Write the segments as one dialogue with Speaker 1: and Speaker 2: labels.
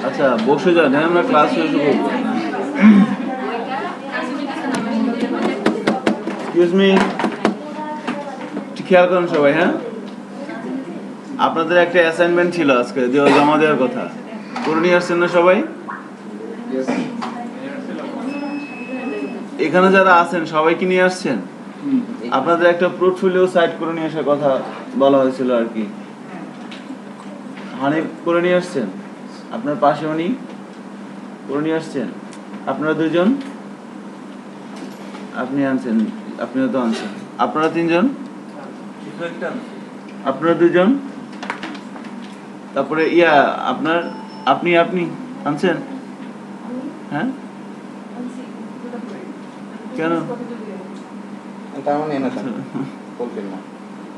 Speaker 1: আচ্ছা বসে যান, আমরা ক্লাস শুরু করব। এক্সকিউজ মি, খেয়াল করুন সবাই। হ্যাঁ, আপনাদের একটা অ্যাসাইনমেন্ট ছিল আজকে জমা দেওয়ার কথা, করে নিয়ে আসছেন না সবাই? এখানে যারা আছেন সবাই কি নিয়ে আসছেন? আপনাদের একটা পোর্টফোলিও সাইট করে নিয়ে আসার কথা বলা হয়েছিল আর কি। হানিফ করে নিয়ে আসছেন, আপনার পাশে উনি করে নিয়ে আসছেন, আপনারা দুজন, আপনি আনছেন, আপনিও তো আনছেন, আপনারা তিনজন, আপনারা দুজন, তারপরে আপনার আপনি আপনি আনছেন? হ্যাঁ, কেন?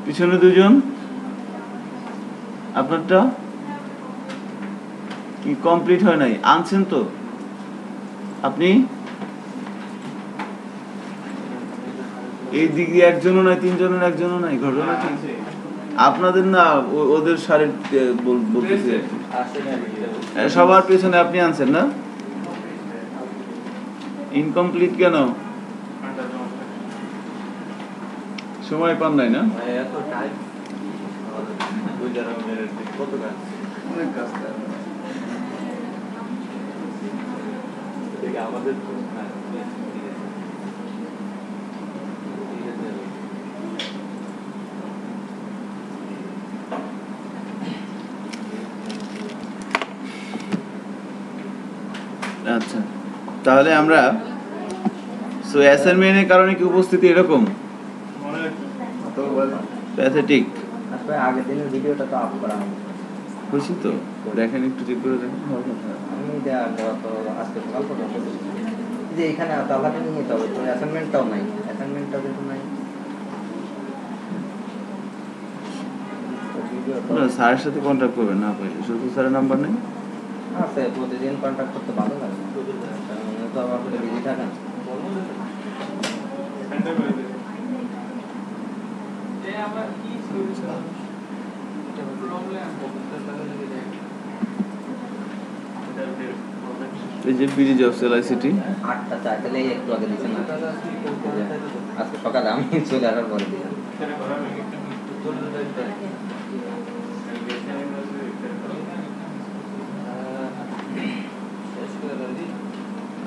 Speaker 1: পিছনে দুজন, আপনারটা কি কমপ্লিট হয় নাই? আনছেন তো আপনি? এই দিক দিয়ে একজনও নাই, তিনজনের একজনও নাই, ঘটনা কি আপনাদের? না ওদের সারি বলতেছে সবার পেছনে আপনি আনছেন না? ইনকমপ্লিট কেন? সময় পান নাই না? আমাদের আচ্ছা, তাহলে আমরা অ্যাসাইনমেন্টের কারণে কি উপস্থিতি এরকম প্যাথেটিক?
Speaker 2: আগের দিনের ভিডিওটা তো আপ করা
Speaker 1: খুশি তো দেখেন, একটু চেক করে দেখেন।
Speaker 2: আমি আজকে সকাল পর্যন্ত যে এখানে তালাকে নিয়ে যেতে হবে, তো অ্যাসাইনমেন্টটাও নাই, অ্যাসাইনমেন্টটাও যেহেতু নাই,
Speaker 1: স্যারের সাথে কন্ট্যাক্ট করবেন না পাইলে, শুধু স্যারের নাম্বার নেই
Speaker 2: আছে, প্রতিদিন কন্ট্যাক্ট করতে ভালো লাগে, তো আবার বিজি থাকেন।
Speaker 1: এই যে বিডি জবস এলআইসিটি
Speaker 2: 8টা চাইলে একটু আগে দিছেন না, আজকে সকালে আমি চলে আসার পরে দিলাম।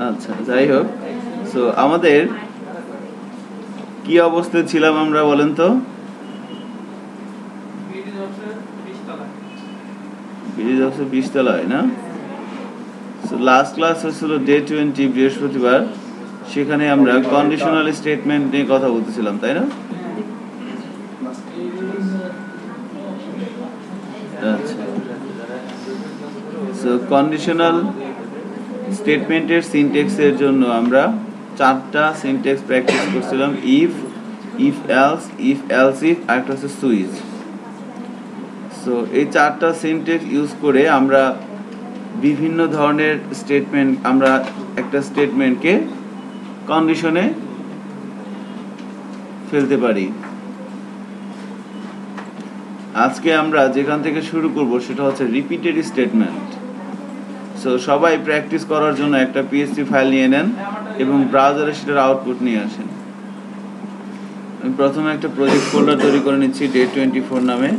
Speaker 1: আচ্ছা, যাই হোক, সো আমাদের কি অবস্থায় ছিলাম আমরা বলেন তো? বিডি জবস 20 তলায় না? লাস্ট ক্লাস হচ্ছিল ডে 20 বৃহস্পতিবার, সেখানে আমরা কন্ডিশনাল স্টেটমেন্ট নিয়ে কথা বলতেছিলাম, তাই না? আচ্ছা, সো কন্ডিশনাল স্টেটমেন্টের সিনট্যাক্সের জন্য আমরা 4টা সিনট্যাক্স প্র্যাকটিস করছিলাম: if, if else, if else if, আর একটা হচ্ছে সুইচ। সো এই 4টা সিনট্যাক্স ইউজ করে আমরা বিভিন্ন ধরনের স্টেটমেন্ট, আমরা একটা স্টেটমেন্টকে কন্ডিশনে ফেলতে পারি। আজকে আমরা যেখান থেকে শুরু করব সেটা হচ্ছে রিপিটেড স্টেটমেন্ট। সো সবাই প্র্যাকটিস করার জন্য একটা পিএসপি ফাইল নিয়ে নেন এবং ব্রাউজারে সেটার আউটপুট নিয়ে আসেন। আমি প্রথমে একটা প্রজেক্ট ফোল্ডার তৈরি করে নিচ্ছি ডে 24 নামে,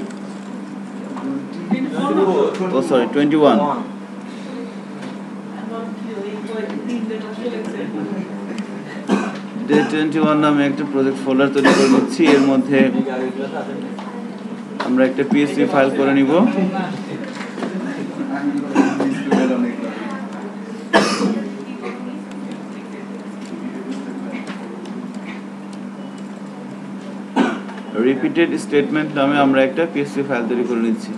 Speaker 1: ও সরি 21। ডে 21 নামে একটা প্রজেক্ট ফোল্ডার তৈরি করে নিচ্ছি। এর মধ্যে আমরা একটা পিএসপি ফাইল করে নিব। রিপিটেড স্টেটমেন্ট নামে আমরা একটা পিএসপি ফাইল তৈরি করে নিচ্ছি।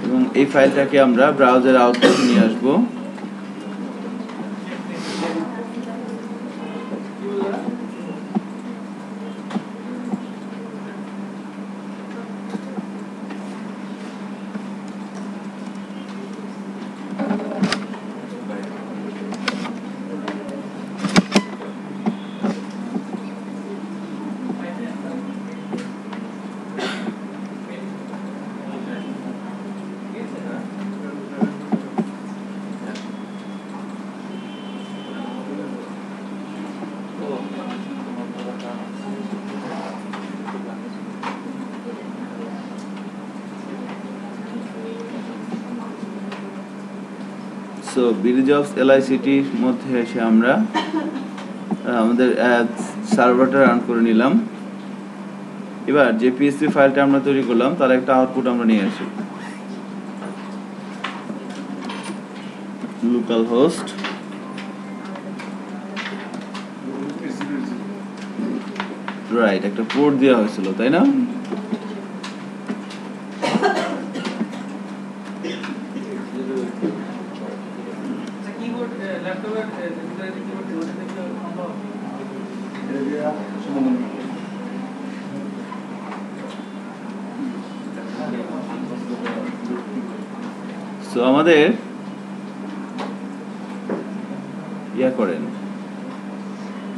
Speaker 1: এবং এই ফাইলটাকে আমরা ব্রাউজারে আউটপুট নিয়ে আসব। সো বিডিজবস এলআইসিটির মধ্যে এসে আমরা আমাদের সার্ভারটা রান করে নিলাম। এবার যে পিএসপি ফাইলটা আমরা তৈরি করলাম তার একটা আউটপুট আমরা নিয়ে আসি। লোকাল হোস্ট রাইট, একটা পোর্ট দেওয়া হয়েছিল তাই না? সো আমাদের ইয়া করেন,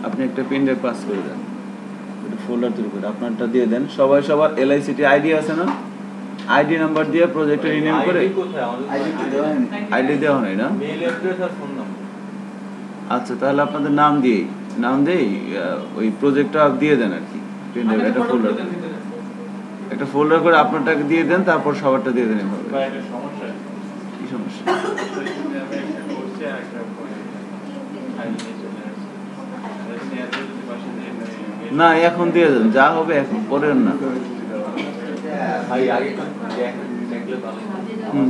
Speaker 1: আপনি একটা পেন ড্রাইভ পাস করে দেন, একটা ফোল্ডার তৈরি করে আপনারটা দিয়ে দেন। সবার এলআইসিটি আইডি আছে না? আইডি নাম্বার দিয়ে প্রজেক্টে রিনেম করে। আইডি দেওয়া হয় না? আচ্ছা, তাহলে আপনাদের নাম দিয়েই ওই প্রজেক্টটা দিয়ে দেন আর কি। পেন ড্রাইভ একটা ফোল্ডার করে আপনারটাকে দিয়ে দেন, তারপর সবারটা দিয়ে দেন। এভাবে কি সমস্যা? না, এখন দিয়ে দেন, যা হবে এখন, পরের না।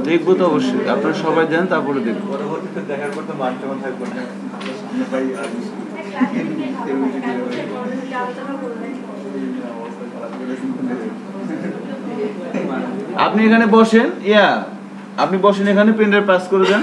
Speaker 1: দেখবো তো অবশ্যই, আপনারা সবাই দেন, তারপরে দেখবো। আপনি এখানে বসেন, আপনি বসেন এখানে, পেন ড্রাইভ পাস করে দেন।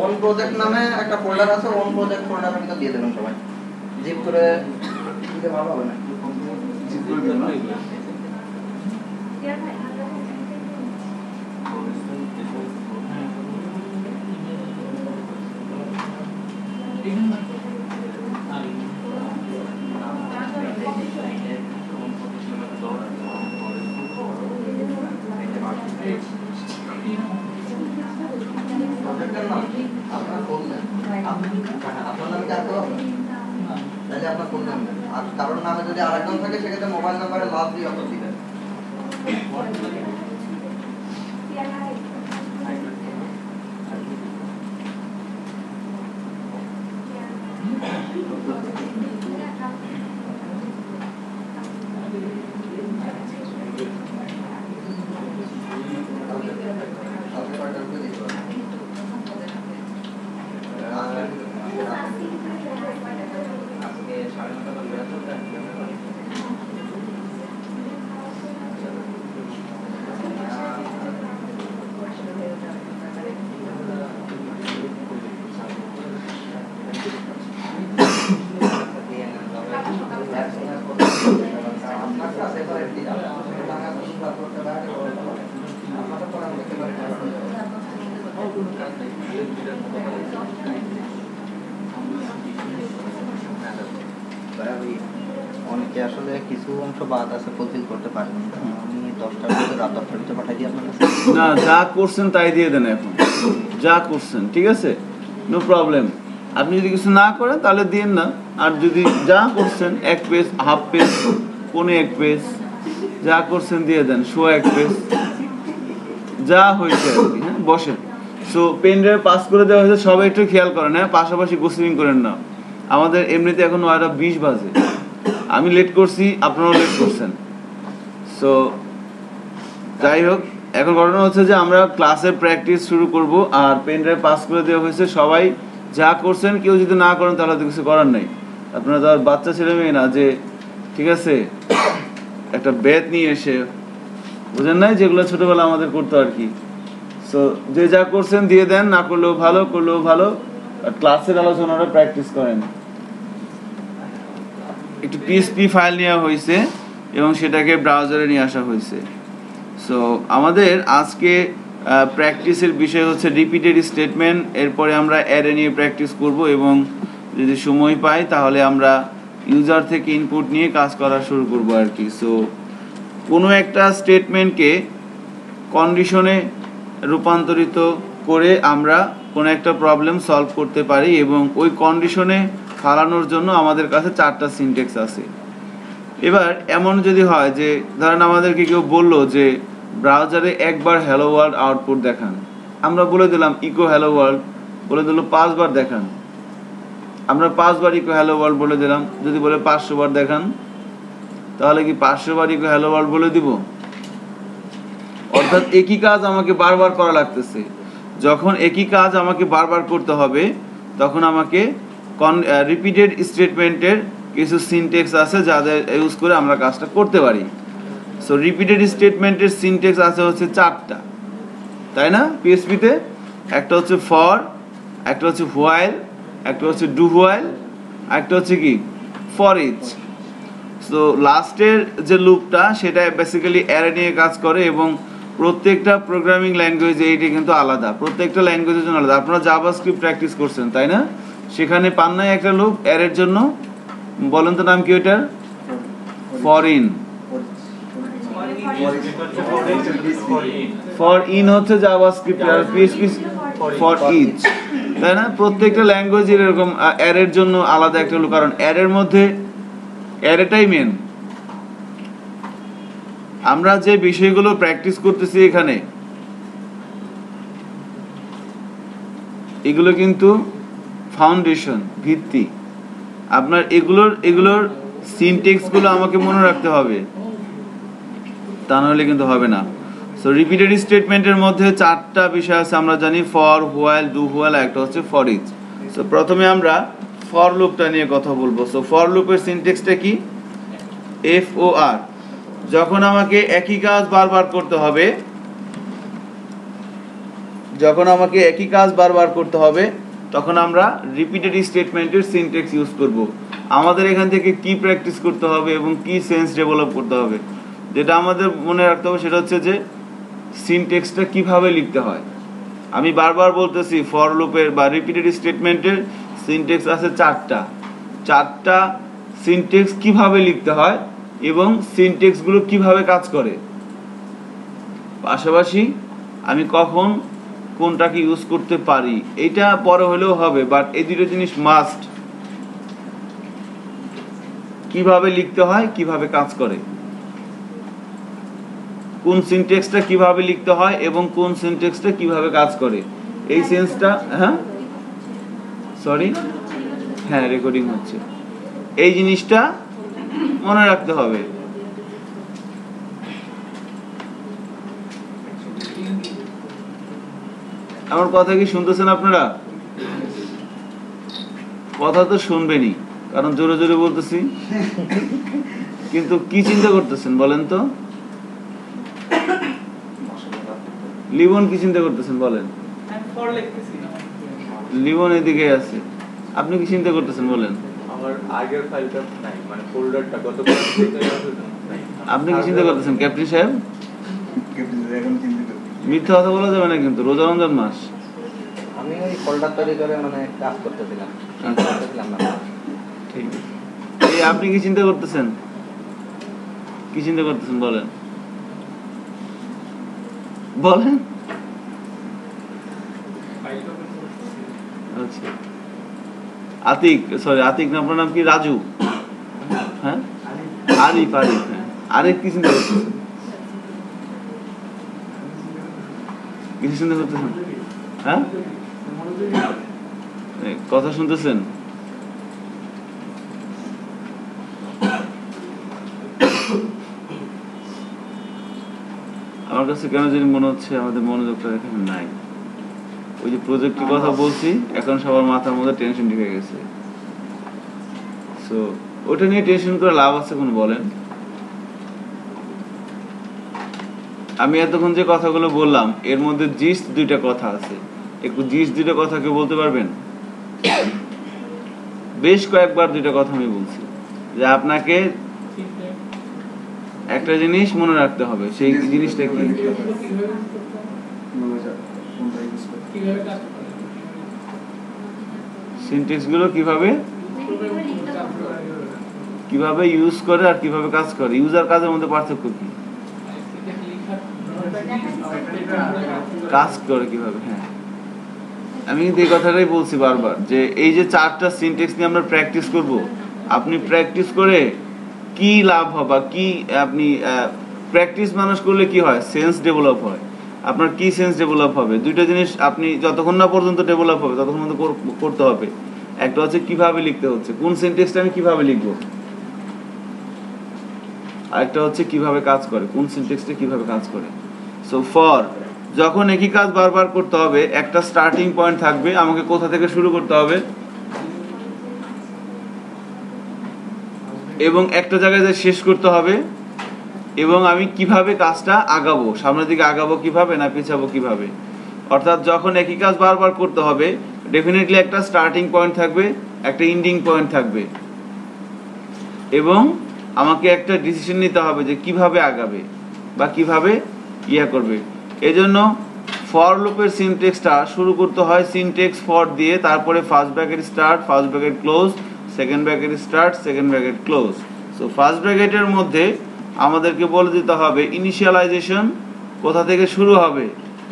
Speaker 2: ওন প্রজেক্ট নামে একটা ফোল্ডার আছে, ওন প্রজেক্ট ফোল্ডারের ভিতর দিয়ে দেবেন সবাই। জিপ করে দিলে ভালো হবে না? জিপ করে দেন না? কারোর নামে যদি আরেকজন থাকে সেক্ষেত্রে মোবাইল নাম্বারে লাভ দিয়ে অত দিবেন। অনেকে আসলে কিছু অংশ বাদ আছে, ফুলফিল করতে পারেনি। আমি 10টার ভিতরে, রাত 10টার ভিতরে পাঠিয়ে দিই আপনার কাছে।
Speaker 1: না, যা করছেন তাই দিয়ে দেন এখন, যা করছেন, ঠিক আছে, নো প্রবলেম। আপনি যদি কিছু না করেন তাহলে দিন না, আর যদি যা করছেন 1 পেজ, হাফ পেজ, পৌনে 1 পেজ, যা করছেন দিয়ে দেন, 1 পেজ, যা হয়েছে আর কি। হ্যাঁ, বসেন। সো পেন ড্রাইভ পাস করে দেওয়া হয়েছে, সবাই একটু খেয়াল করেন, হ্যাঁ, পাশাপাশি গোসিলিং করেন না। আমাদের এমনিতে এখন 9:20 বাজে, আমি লেট করছি, আপনারাও লেট করছেন। সো যাই হোক, এখন ঘটনা হচ্ছে যে আমরা ক্লাসে প্র্যাকটিস শুরু করব, আর পেন ড্রাইভ পাস করে দেওয়া হয়েছে, সবাই যা করছেন, কেউ যদি না করেন তাহলে তো কিছু করার নাই। আপনারা তো আর বাচ্চা ছেলে মেয়ে না যে, ঠিক আছে, একটা বেত নিয়ে এসে বুঝেন নাই, যেগুলো ছোটবেলা আমাদের করতো আর কি। সো যে যা করছেন দিয়ে দেন, না করলেও ভালো, করলেও ভালো, ক্লাসের আলোচনাটা প্র্যাকটিস করেন। একটু পিএসপি ফাইল নেওয়া হয়েছে এবং সেটাকে ব্রাউজারে নিয়ে আসা হয়েছে। সো আমাদের আজকে প্র্যাকটিসের বিষয় হচ্ছে রিপিটেড স্টেটমেন্ট। এরপরে আমরা অ্যারে নিয়ে প্র্যাকটিস করব এবং যদি সময় পাই তাহলে আমরা ইউজার থেকে ইনপুট নিয়ে কাজ করা শুরু করব আর কি। সো কোনো একটা স্টেটমেন্টকে কন্ডিশনে রূপান্তরিত করে আমরা কোনো একটা প্রবলেম সলভ করতে পারি এবং ওই কন্ডিশনে ফালানোর জন্য আমাদের কাছে 4টা সিনট্যাক্স আছে। এবার এমন যদি হয় যে ধরেন আমাদেরকে কেউ বললো যে ব্রাউজারে একবার হ্যালো ওয়ার্ল্ড আউটপুট দেখান, আমরা বলে দিলাম ইকো হ্যালো ওয়ার্ল্ড, বলে দিল 5 বার দেখান, আমরা 5 বার ইকো হ্যালো ওয়ার্ল্ড বলে দিলাম। যদি বলে 500 বার দেখান, তাহলে কি 500 বার ইকো হ্যালো ওয়ার্ল্ড বলে দিব? অর্থাৎ একই কাজ আমাকে বারবার করা লাগতেছে। যখন একই কাজ আমাকে বারবার করতে হবে তখন আমাকে রিপিটেড স্টেটমেন্টের কিছু সিনট্যাক্স আছে যাদের ইউজ করে আমরা কাজটা করতে পারি। সো রিপিটেড স্টেটমেন্টের সিনট্যাক্স আছে হচ্ছে 4টা, তাই না? পিএসপিতে একটা হচ্ছে ফর, একটা হচ্ছে হোয়াইল, একটা হচ্ছে ডু হোয়াইল, একটা হচ্ছে কি ফর ইচ। সো লাস্টের যে লুপটা সেটা বেসিক্যালি অ্যারে নিয়ে কাজ করে এবং প্রত্যেকটা প্রোগ্রামিং ল্যাঙ্গুয়েজে এইটা কিন্তু আলাদা, প্রত্যেকটা ল্যাঙ্গুয়েজের জন্য আলাদা। আপনারা জাভাস্ক্রিপ্ট প্র্যাকটিস করছেন তাই না? সেখানে পান নাই একটা লুপ অ্যারের জন্য? বলেন তো নাম কি ওইটার? For in. ফর ইন হচ্ছে জাভাস্ক্রিপ্ট আর পিএইচপি ফর ইচ, তাই না? প্রত্যেকটা ল্যাঙ্গুয়েজের এরকম অ্যারের জন্য আলাদা একটা লুপ, কারণ অ্যারের মধ্যে অ্যারেটাই মেন। আমরা যে বিষয়গুলো প্র্যাকটিস করতেছি এখানে এগুলো কিন্তু ফাউন্ডেশন, ভিত্তি। আপনার এগুলোর সিনট্যাক্সগুলো আমাকে মনে রাখতে হবে, তা নাহলে কিন্তু হবে না। সো রিপিটেড স্টেটমেন্টের মধ্যে 4টা বিষয় আছে আমরা জানি, ফর, হোয়াইল, ডু হোয়াইল, একটা হচ্ছে ফর ইচ। সো প্রথমে আমরা ফর লুপটা নিয়ে কথা বলবো। সো ফর লুপের সিনট্যাক্সটা কি? FOR। যখন আমাকে একই কাজ বারবার করতে হবে, তখন আমরা রিপিটেড স্টেটমেন্টের সিনট্যাক্স ইউজ করব। আমাদের এখান থেকে কি প্র্যাকটিস করতে হবে এবং কি সেন্স ডেভেলপ করতে হবে, যেটা আমাদের মনে রাখতে হবে সেটা হচ্ছে যে সিনট্যাক্সটা কিভাবে লিখতে হয়। আমি বারবার বলতেছি ফর লুপের বা রিপিটেড স্টেটমেন্টের সিনট্যাক্স আছে 4টা সিনট্যাক্স কিভাবে লিখতে হয় এবং সিনট্যাক্সগুলো কিভাবে কাজ করে, পাশাপাশি আমি কখন কোনটাকে ইউজ করতে পারি এইটা পরে হলেও হবে, বাট এই দুটো জিনিস মাস্ট। কিভাবে লিখতে হয়, কিভাবে কাজ করে, কোন সিনট্যাক্সটা কিভাবে লিখতে হয় এবং কোন সিনট্যাক্সটা কিভাবে কাজ করে, এই সেন্সটা রেকর্ডিং হচ্ছে, এই জিনিসটা মনে রাখতে হবে। আমার কথা কি শুনতেছেন আপনারা? কথা তো শুনবেনই, কারণ জোরে জোরে বলতেছি। কিন্তু কি চিন্তা করতেছেন বলেন তো? লিবন কি চিন্তা করতেছেন বলেন? লিবন এদিকে আছে, আপনি কি চিন্তা করতেছেন বলেন?
Speaker 3: আমার আগের ফাইলটা নাই, মানে ফোল্ডারটা গতকাল থেকে নাই।
Speaker 1: আপনি কি চিন্তা করতেছেন ক্যাপ্টেন সাহেব? মিথ্যা কথা বলা যাবে না কিন্তু, রোজা রমজান মাস।
Speaker 2: আমি ওই ফোল্ডার তৈরি করে মানে কাজ করতেছিলাম।
Speaker 1: ঠিক আছে। এই আপনি কি চিন্তা করতেছেন? কি চিন্তা করতেছেন বলেন? বলেন। আচ্ছা, আতিক না, আপনার নাম কি? রাজু? হ্যাঁ, আরিফ। হ্যাঁ, আরিফ কি চিন্তা করতেছেন? কিছু চিন্তা করতেছেন? হ্যাঁ, কথা শুনতেছেন? আমার কাছে কেন জানি মনে হচ্ছে আমাদের মনোযোগটা এখানে নাই। ওই যে প্রজেক্টের কথা বলছি, এখন সবার মাথার মধ্যে টেনশন ঢুকে গেছে। সো ওটা নিয়ে টেনশন করে লাভ আছে কোন বলেন? আমি এতক্ষণ যে কথাগুলো বললাম এর মধ্যে জিস্ট দুইটা কথা আছে, একটু জিস্ট দুইটা কথা কেউ বলতে পারবেন? বেশ কয়েকবার দুইটা কথা আমি বলছি যে আপনাকে একটা জিনিস মনে রাখতে হবে, সেই জিনিসটা কি? সিনট্যাক্স গুলো কিভাবে কিভাবে ইউজ করে আর কিভাবে কাজ করে, ইউজার কাজের মধ্যে পার্থক্য কি, কাজ করে কিভাবে। হ্যাঁ, আমি কিন্তু এই কথাটাই বলছি বারবার যে এই যে চারটা সিনট্যাক্স নিয়ে আমরা প্র্যাকটিস করব, আপনি প্র্যাকটিস করে কি লাভ হবে বা কি আপনি প্র্যাকটিস মানুষ করলে কি হয়, সেন্স ডেভেলপ হয়। আপনার কি সেন্স ডেভেলপ হবে? দুইটা জিনিস আপনি যতক্ষণ না পর্যন্ত ডেভেলপ হবে ততক্ষণ পর্যন্ত করতে হবে। একটা হচ্ছে কিভাবে লিখতে হচ্ছে, কোন সেন্টেন্সটা আমি কিভাবে লিখবো, আরেকটা হচ্ছে কিভাবে কাজ করে, কোন সিনট্যাক্সটা কিভাবে কাজ করে। সো ফর যখন একই কাজ বারবার করতে হবে, একটা স্টার্টিং পয়েন্ট থাকবে, আমাকে কোথা থেকে শুরু করতে হবে এবং একটা জায়গায় যে শেষ করতে হবে, এবং আমি কিভাবে কাজটা আগাবো, সামনের দিকে আগাবো কিভাবে না পিছাবো কিভাবে। অর্থাৎ যখন একই কাজ বারবার করতে হবে ডেফিনেটলি একটা স্টার্টিং পয়েন্ট থাকবে, একটা এন্ডিং পয়েন্ট থাকবে, এবং আমাকে একটা ডিসিশন নিতে হবে যে কিভাবে আগাবে বা কিভাবে করবে। এজন্য ফর লুপের সিনট্যাক্সটা শুরু করতে হয় সিনট্যাক্স ফর দিয়ে, তারপরে first bracket start, first bracket close, second bracket start, second bracket close. So first ব্র্যাকেটের মধ্যে আমাদেরকে বলে দিতে হবে ইনিশিয়ালাইজেশন কোথা থেকে শুরু হবে,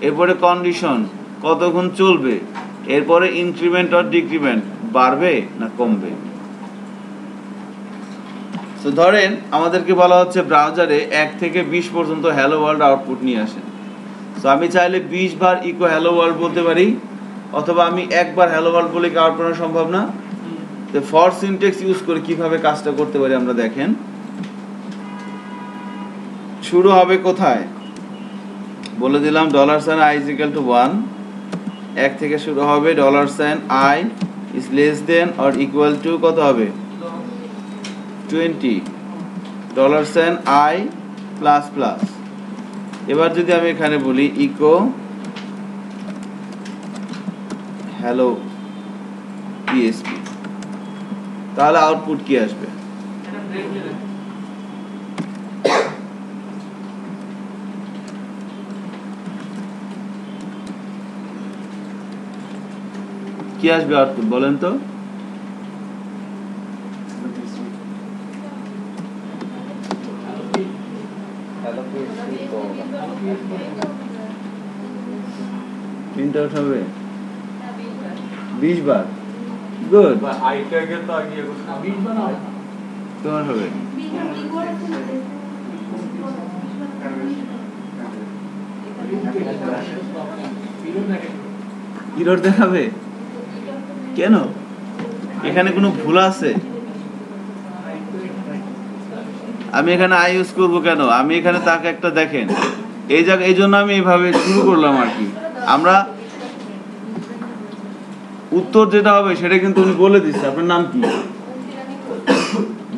Speaker 1: এরপরে কন্ডিশন কতক্ষণ চলবে, এরপরে ইনক্রিমেন্ট অর ডিক্রিমেন্ট বাড়বে না কমবে। তো ধরেন আমাদেরকে বলা হচ্ছে ব্রাউজারে 1 থেকে 20 পর্যন্ত হ্যালো ওয়ার্ল্ড আউটপুট নিয়ে আসেন। তো আমি চাইলে 20 বার ইকো হ্যালো ওয়ার্ল্ড বলতে পারি, অথবা আমি একবার হ্যালো ওয়ার্ল্ড বলে কি আউটপুট করা সম্ভব না? তো ফর সিনট্যাক্স ইউজ করে কিভাবে কাজটা করতে পারি আমরা দেখেন। শুরু হবে কোথায় বলে দিলাম, $i is equal to 1, 1 থেকে শুরু হবে, $i is less than or equal to কত হবে 20, $i প্লাস প্লাস। এবার যদি আমি এখানে বলি ইকো হ্যালো পিএসপি, তাহলে আউটপুট কি আসবে? কি আসবে আউটপুট বলেন তো? প্রিন্ট আউট হবে 20 বার। গুড,
Speaker 3: আইটাকে তো আগে 20 বার
Speaker 1: তোমার হবে। ইরর দেখাবে কেন? এখানে কোনো ভুল আছে? আমি এখানে আই ইউজ করবো কেন? আমি এখানে তাকে একটা দেখেন এই জায়গা, এই জন্য আমি এইভাবে শুরু করলাম আর কি। আমরা উত্তর যেটা হবে সেটা কিন্তু উনি বলে দিচ্ছে। আপনার নাম কি?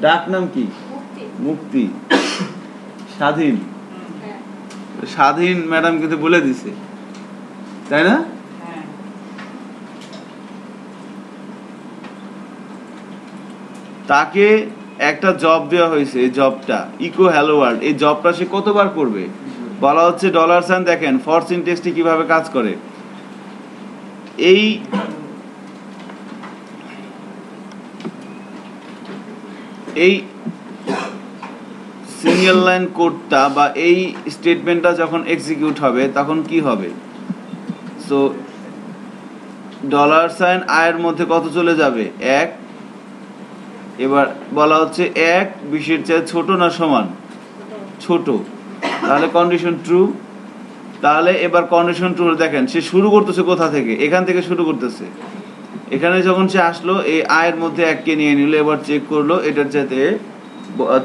Speaker 1: ডাক নাম কি? মুক্তি। স্বাধীন, স্বাধীন ম্যাডাম কিন্তু বলে দিছে, তাই না? তাকে একটা জব দেওয়া হয়েছে, এই জবটা ইকো হ্যালো ওয়ার্ল্ড, এই জবটা সে কতবার করবে বলা হচ্ছে $, দেখেন ফর সিনট্যাক্সটি কিভাবে কাজ করে। এই সিঙ্গেল লাইন কোডটা বা এই স্টেটমেন্টটা যখন এক্সিকিউট হবে তখন কি হবে? সো $i এর মধ্যে কত চলে যাবে? 1। এবার বলা হচ্ছে 1 20-এর চেয়ে ছোট না সমান? ছোট। তাহলে কন্ডিশন ট্রু। তাহলে এবার কন্ডিশন ট্রু দেখেন সে শুরু করতেছে কোথা থেকে? এখান থেকে শুরু করতেছে। এখানে যখন সে আসলো এই এর মধ্যে 1 কে নিয়ে নিল, এবার চেক করলো এটার চাইতে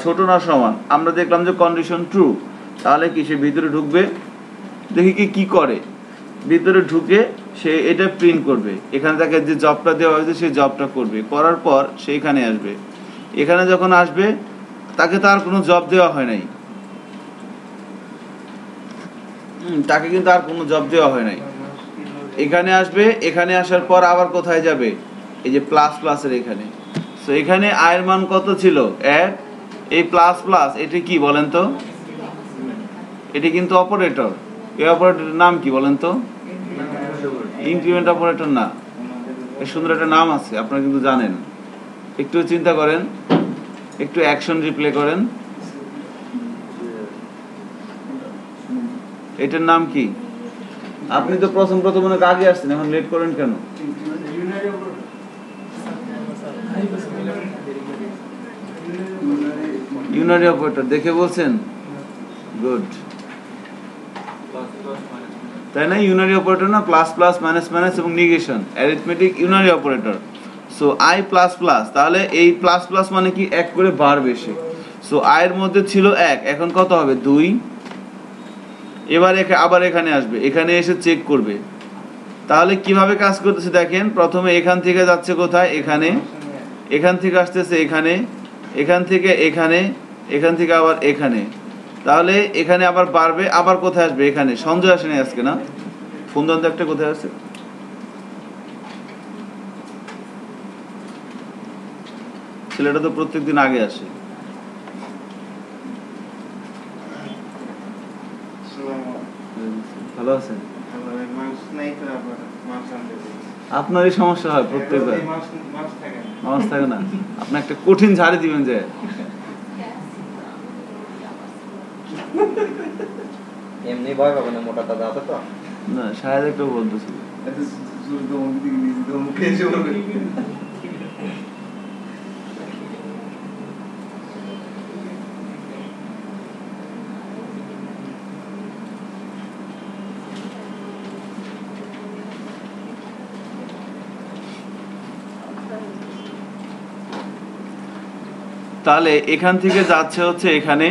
Speaker 1: ছোট না সমান, আমরা দেখলাম যে কন্ডিশন ট্রু। তাহলে কি সে ভিতরে ঢুকবে? দেখি কি করে। ভিতরে ঢুকে সে এটা প্রিন্ট করবে, এখানে তাকে যে জবটা দেওয়া হয়েছে সেই জবটা করবে, করার পর সে এখানে আসবে। এখানে যখন আসবে তাকে তার কোনো জব দেওয়া হয় নাই, তাকে কিন্তু আর কোনো জব দেওয়া হয় নাই। এখানে আসবে, এখানে আসার পর আবার কোথায় যাবে, এই যে প্লাস প্লাসের এখানে। সো এখানে আয়ের মান কত ছিল 1, এই প্লাস প্লাস এটি কি বলেন তো, এটি কিন্তু অপারেটর। এই অপারেটরের নাম কি বলেন তো, ইনক্রিমেন্ট অপারেটর না, এর সুন্দর একটা নাম আছে আপনারা কিন্তু জানেন। একটু চিন্তা করেন, একটু অ্যাকশন রিপ্লে করেন, এটার নাম কি? আপনি তো প্রথম অনেক আগে আসছেন, এখন লেট করেন কেন? ইউনারি অপারেটর দেখে বলছেন, গুড, তাই না? ইউনারি অপারেটর না, প্লাস প্লাস মাইনাস মাইনাস এবং negation, arithmetic unary operator. So I plus plus, তাহলে এই প্লাস প্লাস মানে কি 1 করে বার বেশি। সো আয়ের মধ্যে ছিল 1, এখন কত হবে 2। এবার আবার এখানে আসবে, এখানে এসে চেক করবে। তাহলে কিভাবে কাজ করতেছে দেখেন, প্রথমে এখান থেকে যাচ্ছে কোথায়, এখানে, এখান থেকে আসতেছে এখানে, এখান থেকে এখানে, এখান থেকে আবার এখানে। তাহলে এখানে আবার বাড়বে, আবার কোথায় আসবে, এখানে। সঞ্জয় আসেনি আজকে না? ফোন দেন তো একটা, কোথায় আছে? ছেলেটা তো প্রত্যেকদিন আগে আসে। ভালো আছেন? আপনারই সমস্যা হয় প্রত্যেকবার, মাছ থাকে না। আপনি একটা কঠিন ঝাড়ি দিবেন যে
Speaker 2: এমনি ভয় পাবে না, মোটা দাদা আছে তো
Speaker 1: না, শায়দ একটু বলতেছিল। তাহলে এখান থেকে যাচ্ছে হচ্ছে এখানে,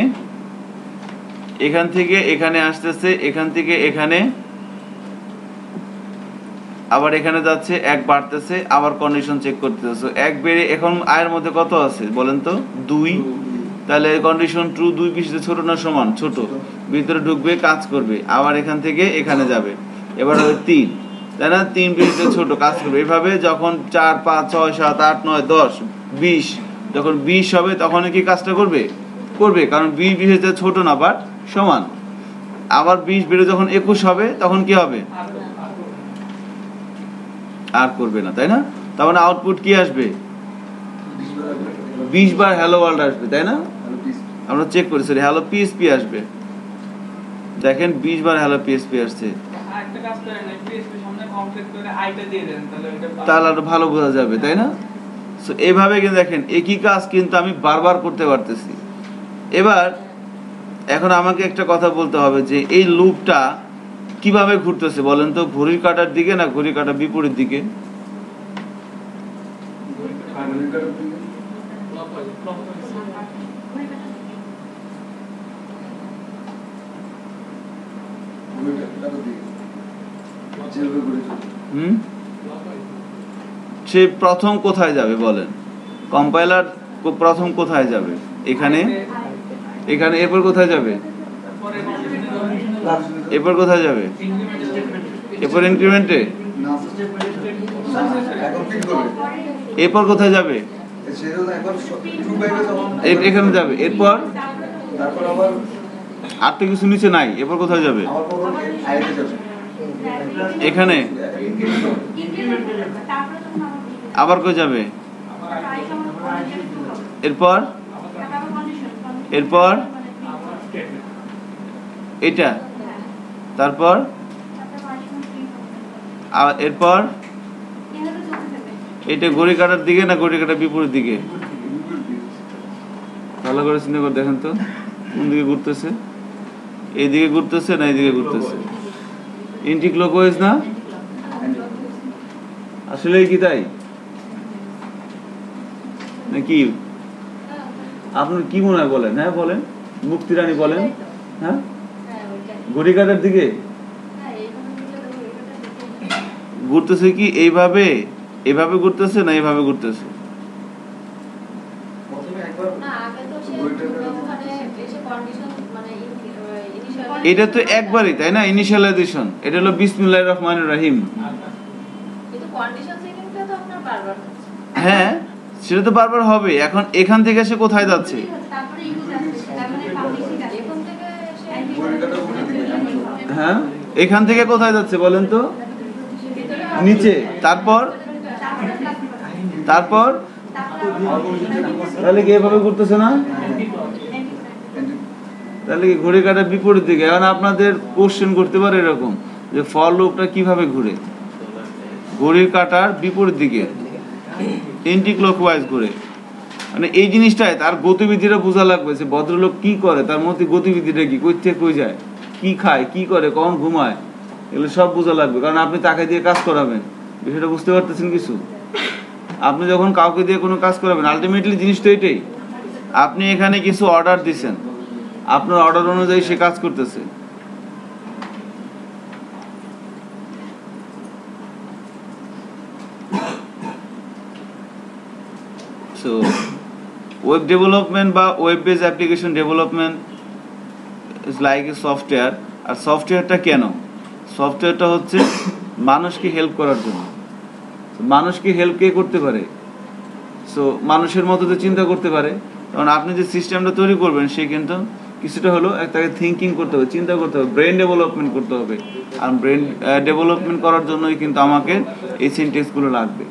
Speaker 1: এখান থেকে এখানে আসতেছে, এখান থেকে এখানে, আবার এখানে যাচ্ছে, 1 বাড়তেছে, আবার কন্ডিশন চেক করতেছে। 1 বেড়ে এখন আয়ের মধ্যে কত আছে বলেন তো, 2। তাহলে কন্ডিশন ট্রু, 2 পিছনে ছোট না সমান? ছোট। ভিতরে ঢুকবে, কাজ করবে, আবার এখান থেকে এখানে যাবে, এবার হবে 3, তাই না? 3 পিছনে ছোট, কাজ করবে। এভাবে যখন 4, 5, 6, 7, 8, 9, 10, 20, যখন 20 হবে তখন কি কাজটা করবে? করবে, কারণ 20 20 ছোট না বাট সমান। আবার 20 বেড়ে যখন 21 হবে তখন কি হবে? আর করবে না, তাই না? তার মানে আউটপুট কি আসবে? 20 বার হ্যালো ওয়ার্ল্ড আসবে, তাই না? আমরা চেক করি, সরি, হ্যালো পিএসপি আসবে। দেখেন 20 বার হ্যালো পিএসপি আসছে।
Speaker 4: একটা কাজ করেন, পিএসপি সামনে কমপ্লিট করে আইটা দিয়ে দেন, তাহলে এটা
Speaker 1: তাহলে আরো ভালো বোঝা যাবে, তাই না? সো এইভাবে কিন্তু দেখেন একই কাজ কিন্তু আমি বারবার করতে পারতেছি। এবার এখন আমাকে একটা কথা বলতে হবে যে এই লুপটা কিভাবে ঘুরতেছে বলেন তো, ঘড়ির কাঁটার দিকে না ঘড়ির কাঁটার বিপরীত দিকে? সে প্রথম কোথায় যাবে বলেন? কম্পাইলার প্রথম কোথায় যাবে? এখানে, এখানে, এরপর কোথায় যাবে? এরপর কোথায় যাবে? এরপর ইনক্রিমেন্টে, এরপর কোথায় যাবে? এখানে যাবে, এরপর আর তো কিছু নিচে নাই, এরপর কোথায় যাবে? এখানে, আবার কই যাবে? এরপর, এরপর এটা, তারপর এরপর এটা ঘড়ি কাটার দিকে না ঘড়ি কাটার বিপরীত দিকে? ভালো করে চিন্তা করে দেখেন তো কোন দিকে ঘুরতেছে, এইদিকে ঘুরতেছে না এইদিকে ঘুরতেছে? এন্টি ক্লকওয়াইজ না? আসলে কি তাই নাকি? আপনার কি মনে হয় বলেন? হ্যাঁ বলেন, মুক্তি রানী বলেন। হ্যাঁ, ঘড়ি কাটার দিকে ঘুরতেছে কি? এইভাবে, এইভাবে ঘুরতেছে না এইভাবে ঘুরতেছে? এটা তো একবারই, তাই না? ইনিশিয়ালাইজেশন, এটা হলো বিসমিল্লাহির রহমানির রহিম।
Speaker 5: কিন্তু কন্ডিশন সেটিংটা তো আপনার বারবার হচ্ছে।
Speaker 1: হ্যাঁ, সেটা তো বারবার হবে। এখন এখান থেকে সে কোথায় যাচ্ছে?
Speaker 5: তারপরে ইউজ আসছে, তার মানে পাবলিশিং আছে। এখন থেকে
Speaker 1: হ্যাঁ, এখান থেকে কোথায় যাচ্ছে বলেন তো? নিচে। তারপর তারপর তাহলে কি এভাবে ঘুরতেছে না? তাহলে কি ঘড়ি কাটার বিপরীত দিকে? এখন আপনাদের কোশ্চেন করতে পারে এরকম যে ফর লুপটা কিভাবে ঘুরে? ঘড়ির কাটার বিপরীত দিকে, এন্টি ক্লকওয়াইজ ঘুরে। মানে এই জিনিসটাই তার গতিবিধিটা বোঝা লাগবে যে ভদ্রলোক কি করে, তার মধ্যে গতিবিধিটা কি, কই থেকে কই যায়, কি খায়, কি করে, কখন ঘুমায়, এগুলো সব বোঝা লাগবে। কারণ আপনি তাকে দিয়ে কাজ করাবেন, বিষয়টা বুঝতে পারতেছেন কিছু? আপনি যখন কাউকে দিয়ে কোনো কাজ করাবেন, আলটিমেটলি জিনিস তো এটাই, আপনি এখানে কিছু অর্ডার দিচ্ছেন, আপনার অর্ডার অনুযায়ী সে কাজ করতেছে। সো ওয়েব ডেভেলপমেন্ট বা web base application development is like a software. আর সফটওয়্যারটা কেন? সফটওয়্যারটা হচ্ছে মানুষকে হেল্প করার জন্য। মানুষকে হেল্প কে করতে পারে? সো মানুষের মতো তো চিন্তা করতে পারে। কারণ আপনি যে সিস্টেমটা তৈরি করবেন সে কিন্তু কিছুটা হলো তাকে থিঙ্কিং করতে হবে, চিন্তা করতে হবে, ব্রেন ডেভেলপমেন্ট করতে হবে। আর ব্রেন ডেভেলপমেন্ট করার জন্যই কিন্তু আমাকে এই সিনট্যাক্সগুলো লাগবে।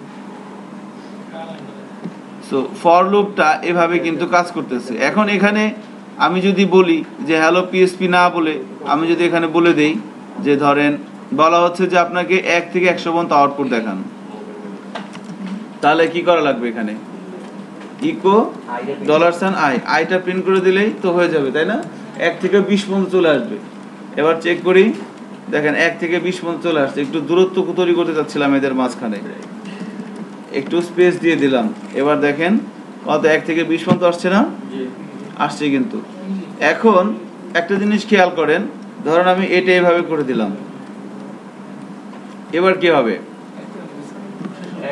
Speaker 1: সো ফর লুপটা এভাবে কিন্তু কাজ করতেছে। এখন এখানে আমি যদি বলি যে হ্যালো পিএসপি না বলে আমি যদি এখানে বলে দেই যে ধরেন বলা হচ্ছে যে আপনাকে 1 থেকে 100 পর্যন্ত আউটপুট দেখান, তাহলে কি করা লাগবে? এখানে ইকো $i, আইটা প্রিন্ট করে দিলেই তো হয়ে যাবে, তাই না? 1 থেকে 20 পর্যন্ত চলে আসবে। এবার চেক করি, দেখেন 1 থেকে 20 পর্যন্ত চলে আসছে। একটু দূরত্ব তৈরি করতে চাচ্ছিলাম এদের মাঝখানে, একটু স্পেস দিয়ে দিলাম। এবার দেখেন কত 1 থেকে 20 পর্যন্ত আসছে না? আসছে কিন্তু। এখন একটা জিনিস খেয়াল করেন, ধরেন আমি এটা এইভাবে করে দিলাম, এবার কি হবে?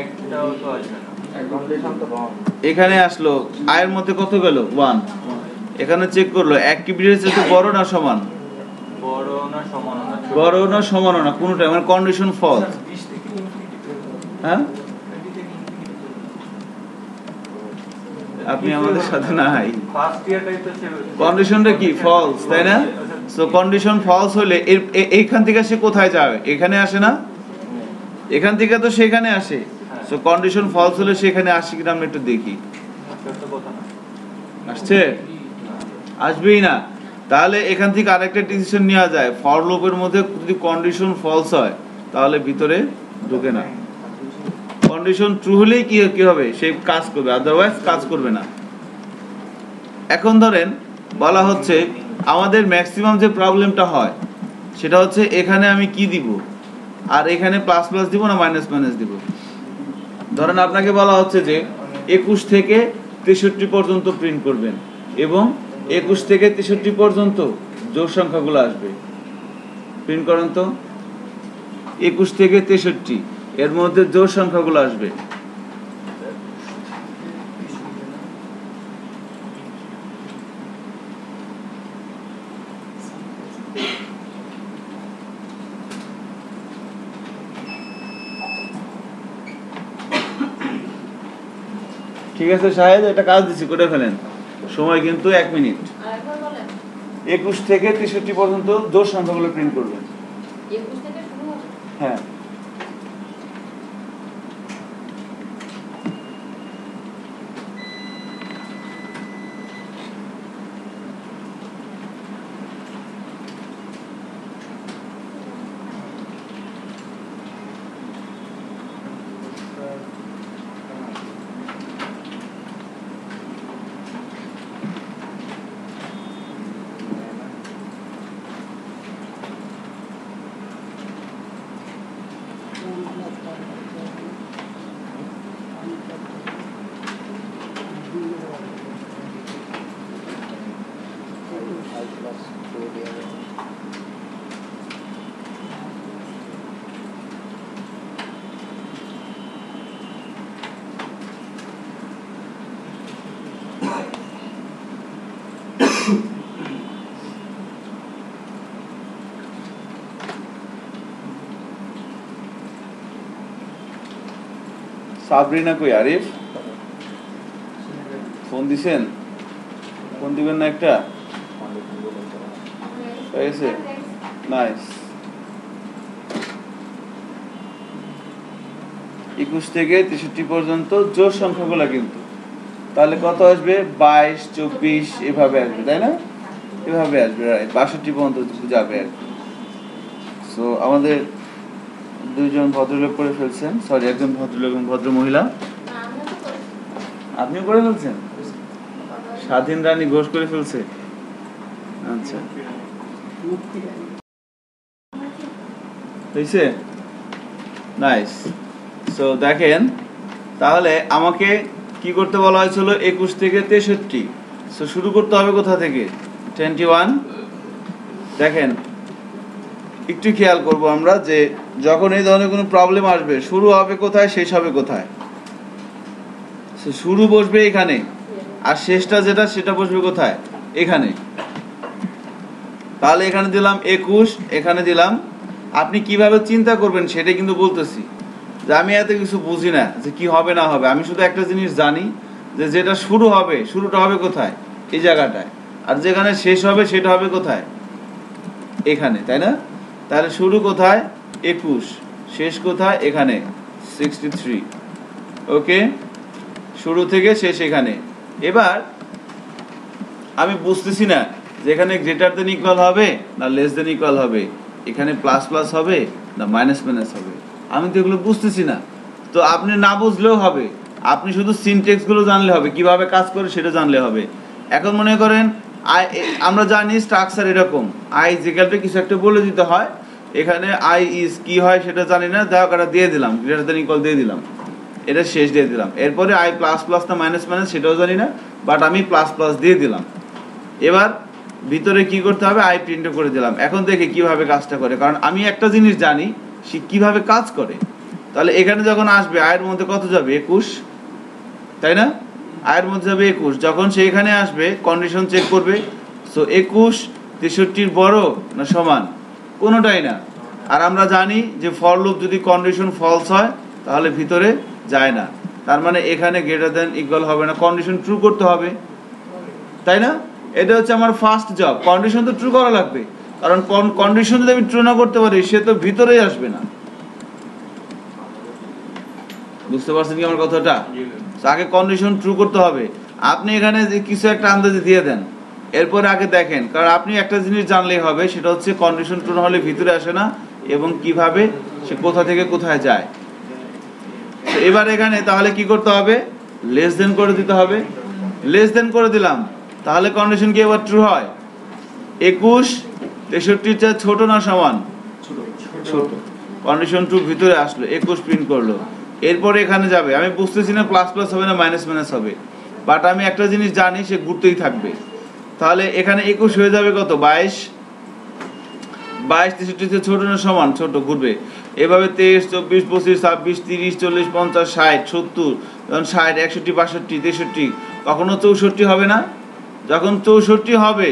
Speaker 3: একটাও তো আসবে না।
Speaker 1: এখানে আসলো, আয়ের মধ্যে কত গেল? 1। এখানে চেক করলো অ্যাক্টিভিটির চেয়ে বড় না সমান?
Speaker 3: বড় না সমান না?
Speaker 1: বড় না সমান না, কোনটা? মানে কন্ডিশন ফলস। হ্যাঁ, আপনি আমাদের সাথে নাই।
Speaker 3: ফার্স্ট ইয়ারটাই তো ছিল।
Speaker 1: কন্ডিশনটা কি? ফলস, তাই না? সো কন্ডিশন ফলস হলে এইখান থেকে সে কোথায় যাবে? এখানে আসে না? এখান থেকে তো সেখানে আসে। সো কন্ডিশন ফলস হলে সেখানে আসে কিনা আমরা একটু দেখি। আসছে? আসবেই না। তাহলে এখান থেকে আরেকটা ডিসিশন নেওয়া যায়, ফর লুপের মধ্যে যদি কন্ডিশন ফলস হয় তাহলে ভিতরে ঢোকে না। কন্ডিশন ট্রু হলেই কি হবে? সে কাজ করবে, আদারওয়াইজ কাজ করবে না। এখন ধরেন বলা হচ্ছে আমাদের ম্যাক্সিমাম যে প্রবলেমটা হয় সেটা হচ্ছে এখানে আমি কি দিব, আর এখানে প্লাস প্লাস দিব না মাইনাস মাইনাস দিব। ধরেন আপনাকে বলা হচ্ছে যে 21 থেকে 63 পর্যন্ত প্রিন্ট করবেন এবং 21 থেকে 63 পর্যন্ত জোড় সংখ্যাগুলো আসবে। প্রিন্ট করেন তো, 21 থেকে 63 এর মধ্যে জোড় সংখ্যাগুলো আসবে। ঠিক আছে শাহেদ, এটা কাজ দিচ্ছি, করে ফেলেন। সময় কিন্তু 1 মিনিট।
Speaker 5: আরেকবার বলেন।
Speaker 1: 21 থেকে 63 পর্যন্ত জোড় সংখ্যাগুলো প্রিন্ট করবেন।
Speaker 5: 21 থেকে শুরু হবে।
Speaker 1: হ্যাঁ, সাবরিনা কই? আরিফ ফোন দিছেন? ফোন দিবেন না একটা? হয়ে গেছে? নাইস। 21 থেকে 63 পর্যন্ত জোড় সংখ্যাগুলো কিন্তু, তাহলে কত আসবে? 22, 24 এভাবে আসবে, তাই না? এভাবে আসবে, রাইট। 62 পর্যন্ত যাবে আর কি। সো আমাদের দুইজন ভদ্রলোক করে ফেলছেন, সরি একজন ভদ্রলোক এবং ভদ্র মহিলা। আপনিও করে ফেলছেন? স্বাধীন রানী ঘোষ করে ফেলছে। আচ্ছা, হয়েছে? নাইস। সো দেখেন, তাহলে আমাকে কি করতে বলা হয়েছিল? 21 থেকে 63। সো শুরু করতে হবে কোথা থেকে? 21। দেখেন, একটু খেয়াল করব আমরা যে যখন এই ধরনের কোনো প্রবলেম আসবে, শুরু হবে কোথায়, শেষ হবে কোথায়? সো শুরু বসবে এখানে, আর শেষটা যেটা সেটা বসবে কোথায়? এখানে। তাহলে এখানে দিলাম 21, এখানে দিলাম। আপনি কিভাবে চিন্তা করবেন সেটাই কিন্তু বলতেছি, যে আমি এত কিছু বুঝি না যে কি হবে না হবে। আমি শুধু একটা জিনিস জানি যে যেটা শুরু হবে, শুরুটা হবে কোথায়? এই জায়গাটায়। আর যেখানে শেষ হবে সেটা হবে কোথায়? এখানে, তাই না? তাহলে শুরু কোথায়? 21, শেষ কোথায়? এখানে 63। ওকে, শুরু থেকে শেষ এখানে। এবার আমি বুঝতেছি না যে এখানে গ্রেটার দেন ইকুয়াল হবে না লেস দেন ইকুয়াল হবে, এখানে প্লাস প্লাস হবে না মাইনাস মাইনাস হবে, আমি তো এগুলো বুঝতেছি না। তো আপনি না বুঝলেও হবে, আপনি শুধু সিনটেক্সগুলো জানলে হবে, কিভাবে কাজ করে সেটা জানলে হবে। এখন মনে করেন আমরা জানি স্ট্রাকচার এরকম, আই ইজ ইকুয়াল টু কিছু একটা বলে দিতে হয়। এখানে আই ইজ কি হয় সেটা জানি না, দেওয়া কাটা দিয়ে দিলাম, গ্রেটার দেন ইকুয়াল দিয়ে দিলাম, এটা শেষ দিয়ে দিলাম। এরপরে আই প্লাস প্লাস না মাইনাস মাইনাস সেটাও জানি না, বাট আমি প্লাস প্লাস দিয়ে দিলাম। এবার ভিতরে কি করতে হবে? আই প্রিন্ট করে দিলাম। এখন দেখে কিভাবে কাজটা করে, কারণ আমি একটা জিনিস জানি সে কিভাবে কাজ করে। তাহলে এখানে যখন আসবে আয়ের মধ্যে কত যাবে? 21, তাই না? আয়ের মধ্যে যাবে 21। যখন সে এখানে আসবে কন্ডিশন চেক করবে। সো 21 63 বড় না সমান? কোনোটাই না। আর আমরা জানি যে ফর লুপ যদি কন্ডিশন ফলস হয় তাহলে ভিতরে যায় না, তার মানে এখানে গ্রেটার দেন ইকুয়াল হবে না, কন্ডিশন ট্রু করতে হবে, তাই না? এটা হচ্ছে আমার ফার্স্ট জব, কন্ডিশন তো ট্রু করা লাগবে, কারণ কন্ডিশন যদি আমি ট্রু না করতে পারি সে তো ভিতরেই আসবে না। বুঝতে পারছেন কি আমার কথাটা? আগে কন্ডিশন ট্রু করতে হবে। আপনি এখানে যে কিছু একটা আন্দাজে দিয়ে দেন, এরপরে আগে দেখেন, কারণ আপনি একটা জিনিস জানলেই হবে, সেটা হচ্ছে কন্ডিশন ট্রু না হলে ভিতরে আসে না এবং কিভাবে সে কোথা থেকে কোথায় যায়। তো এবার এখানে তাহলে কি করতে হবে? লেস দেন করে দিতে হবে। লেস দেন করে দিলাম, তাহলে কন্ডিশন কি এবার ট্রু হয়? 21 63 চেয়ে ছোট না সমান? ছোট। কন্ডিশন ট্রু, ভিতরে আসলো, 21 প্রিন্ট করলো। এরপরে এখানে যাবে, আমি বুঝতেছি না প্লাস প্লাস হবে না মাইনাস মাইনাস হবে, বাট আমি একটা জিনিস জানি সে ঘুরতেই থাকবে। তাহলে এখানে 21 হয়ে যাবে কত? 22। 22 63 চেয়ে ছোট না সমান? ছোট, ঘুরবে। এভাবে 23 24 25 26 30 40 50 60 70, যখন 60 61 62 63, কখনো 64 হবে না? যখন 64 হবে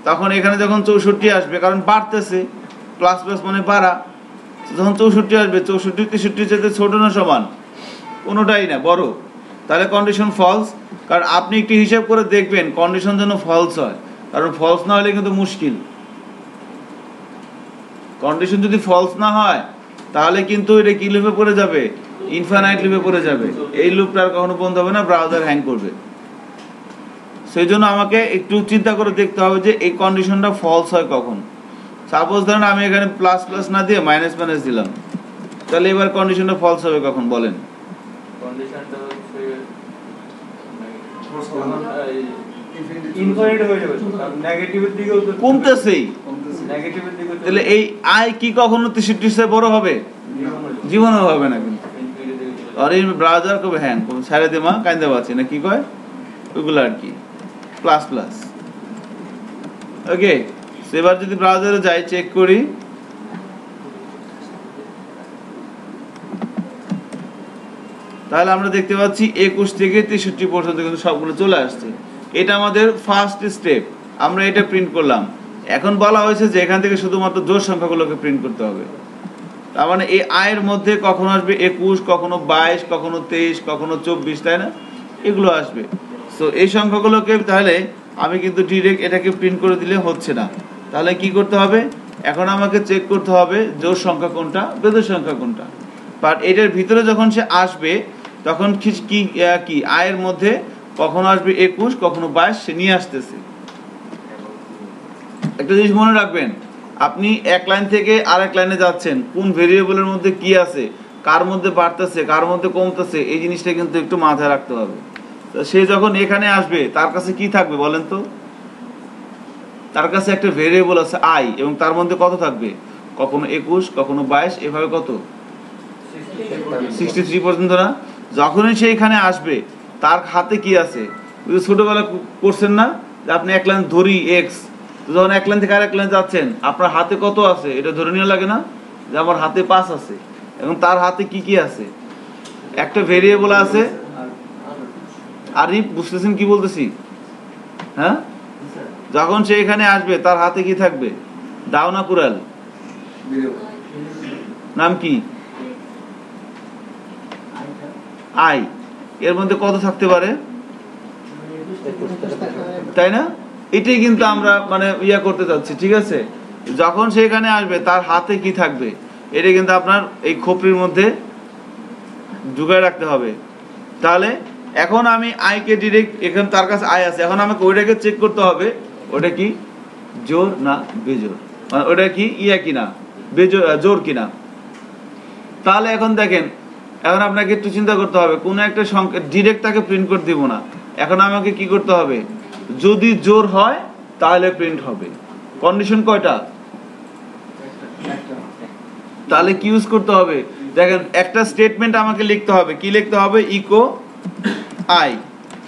Speaker 1: তখন এখানে যখন 64 আসবে, কারণ বাড়তেছে, প্লাস প্লাস মানে বাড়া, যখন 64 আসবে 64 63 চেয়ে ছোট না সমান? কোনোটাই না, বড়। তাহলে কন্ডিশন ফলস। কারণ আপনি একটু হিসাব করে দেখবেন কন্ডিশন যেন ফলস হয়, কারণ ফলস না হলে কিন্তু মুশকিল। কন্ডিশন যদি ফলস না হয় তাহলে কিন্তু এটা কি লুপে পড়ে যাবে? ইনফাইনাইট লুপে পড়ে যাবে। এই লুপটা আর কখনো বন্ধ হবে না, ব্রাউজার হ্যাং করবে। সেই জন্য আমাকে একটু চিন্তা করে দেখতে হবে যে এই কন্ডিশনটা ফলস হয় কখন। সাপোজ ধরেন আমি এখানে প্লাস প্লাস না দিয়ে মাইনাস মাইনাস দিলাম, তাহলে এবার কন্ডিশনটা ফলস হবে কখন বলেন?
Speaker 3: কন্ডিশনটা হচ্ছে ইনফাইনাইট হয়ে যাবে, নেগেটিভের দিকেও তো
Speaker 1: কমতেছেই।
Speaker 3: নেগেটিভের দিকে
Speaker 1: তাহলে এই আই কি কখনো 63 চেয়ে বড় হবে? জীবনেও হবে না কিন্তু। আর এই ব্রাউজার কবে হ্যাং করবে? ছেড়ে দে মা, কাইন্দে পাচ্ছি না, কি কয় ওইগুলো আর কি, প্লাস প্লাস। ওকে, এবার যদি ব্রাউজারে যাই, চেক করি, তাহলে আমরা দেখতে পাচ্ছি 21 থেকে 63 পর্যন্ত কিন্তু সবগুলো চলে আসছে। এটা আমাদের ফার্স্ট স্টেপ, আমরা এটা প্রিন্ট করলাম। এখন বলা হয়েছে যে এখান থেকে শুধুমাত্র জোড় সংখ্যাগুলোকে প্রিন্ট করতে হবে। তার মানে এই আয়ের মধ্যে কখনো আসবে 21, কখনো 22, কখনো 23, কখনো 24, তাই না? এগুলো আসবে। সো এই সংখ্যাগুলোকে তাহলে আমি কিন্তু ডিরেক্ট এটাকে প্রিন্ট করে দিলে হচ্ছে না। তাহলে কি করতে হবে? এখন আমাকে চেক করতে হবে জোড় সংখ্যা কোনটা, বেজোড় সংখ্যা কোনটা। বাট এটার ভিতরে যখন সে আসবে তখন কি আয়ের মধ্যে কখনো আসবে 21, কখনো 22, সে নিয়ে আসতেছে। একটা জিনিস মনে রাখবেন, আপনি এক লাইন থেকে আরেক লাইনে যাচ্ছেন, কোন ভেরিয়েবলের মধ্যে কি আছে, কার মধ্যে বাড়তেছে, কার মধ্যে কমতেছে, এই জিনিসটা কিন্তু একটু মাথায় রাখতে হবে। তো সে যখন এখানে আসবে তার কাছে কি থাকবে বলেন তো? তার কাছে একটা ভেরিয়েবল আছে আই, এবং তার মধ্যে কত থাকবে? কখনো 21, কখনো 22, এভাবে কত 63 পর্যন্ত না? যখনই সে এখানে আসবে তার হাতে কি আছে? ছোটবেলা করছেন না যে আপনি এক লাইন ধরি এক্স, যখন এক লাইন থেকে আরেক লাইন যাচ্ছেন আপনার হাতে কত আছে এটা ধরে নেওয়া লাগে না? যে আমার হাতে 5 আছে, এবং তার হাতে কি কি আছে? একটা ভেরিয়েবল আছে। আরিফ বুঝতেছেন কি বলতেছি? হ্যাঁ, যখন সে এখানে আসবে তার হাতে কি থাকবে? দাও না কুরাল, নাম কি? আই। এর মধ্যে কত থাকতে পারে, তাই না? এটাই কিন্তু আমরা মানে ইয়া করতে চাচ্ছি, ঠিক আছে? যখন সে এখানে আসবে তার হাতে কি থাকবে এটা কিন্তু আপনার এই খোপড়ির মধ্যে ঢুকায় রাখতে হবে। তাহলে এখন আমি আইকে ডিরেক্ট, এখানে তার কাছে আই আছে, এখন আমাকে ওইটাকে চেক করতে হবে ওটা কি জোড় না বেজোড়, মানে ওটা কি ইয়া কিনা, জোড় কিনা। তাহলে এখন দেখেন, এখন আপনাকে একটু চিন্তা করতে হবে, কোনো একটা সংখ্যা ডিরেক্ট তাকে প্রিন্ট করে দিব না। এখন আমাকে কি করতে হবে? যদি জোড় হয় তাহলে প্রিন্ট হবে। কন্ডিশন কয়টা? তাহলে কি ইউজ করতে হবে? দেখেন, একটা স্টেটমেন্ট আমাকে লিখতে হবে। কি লিখতে হবে? Eco I.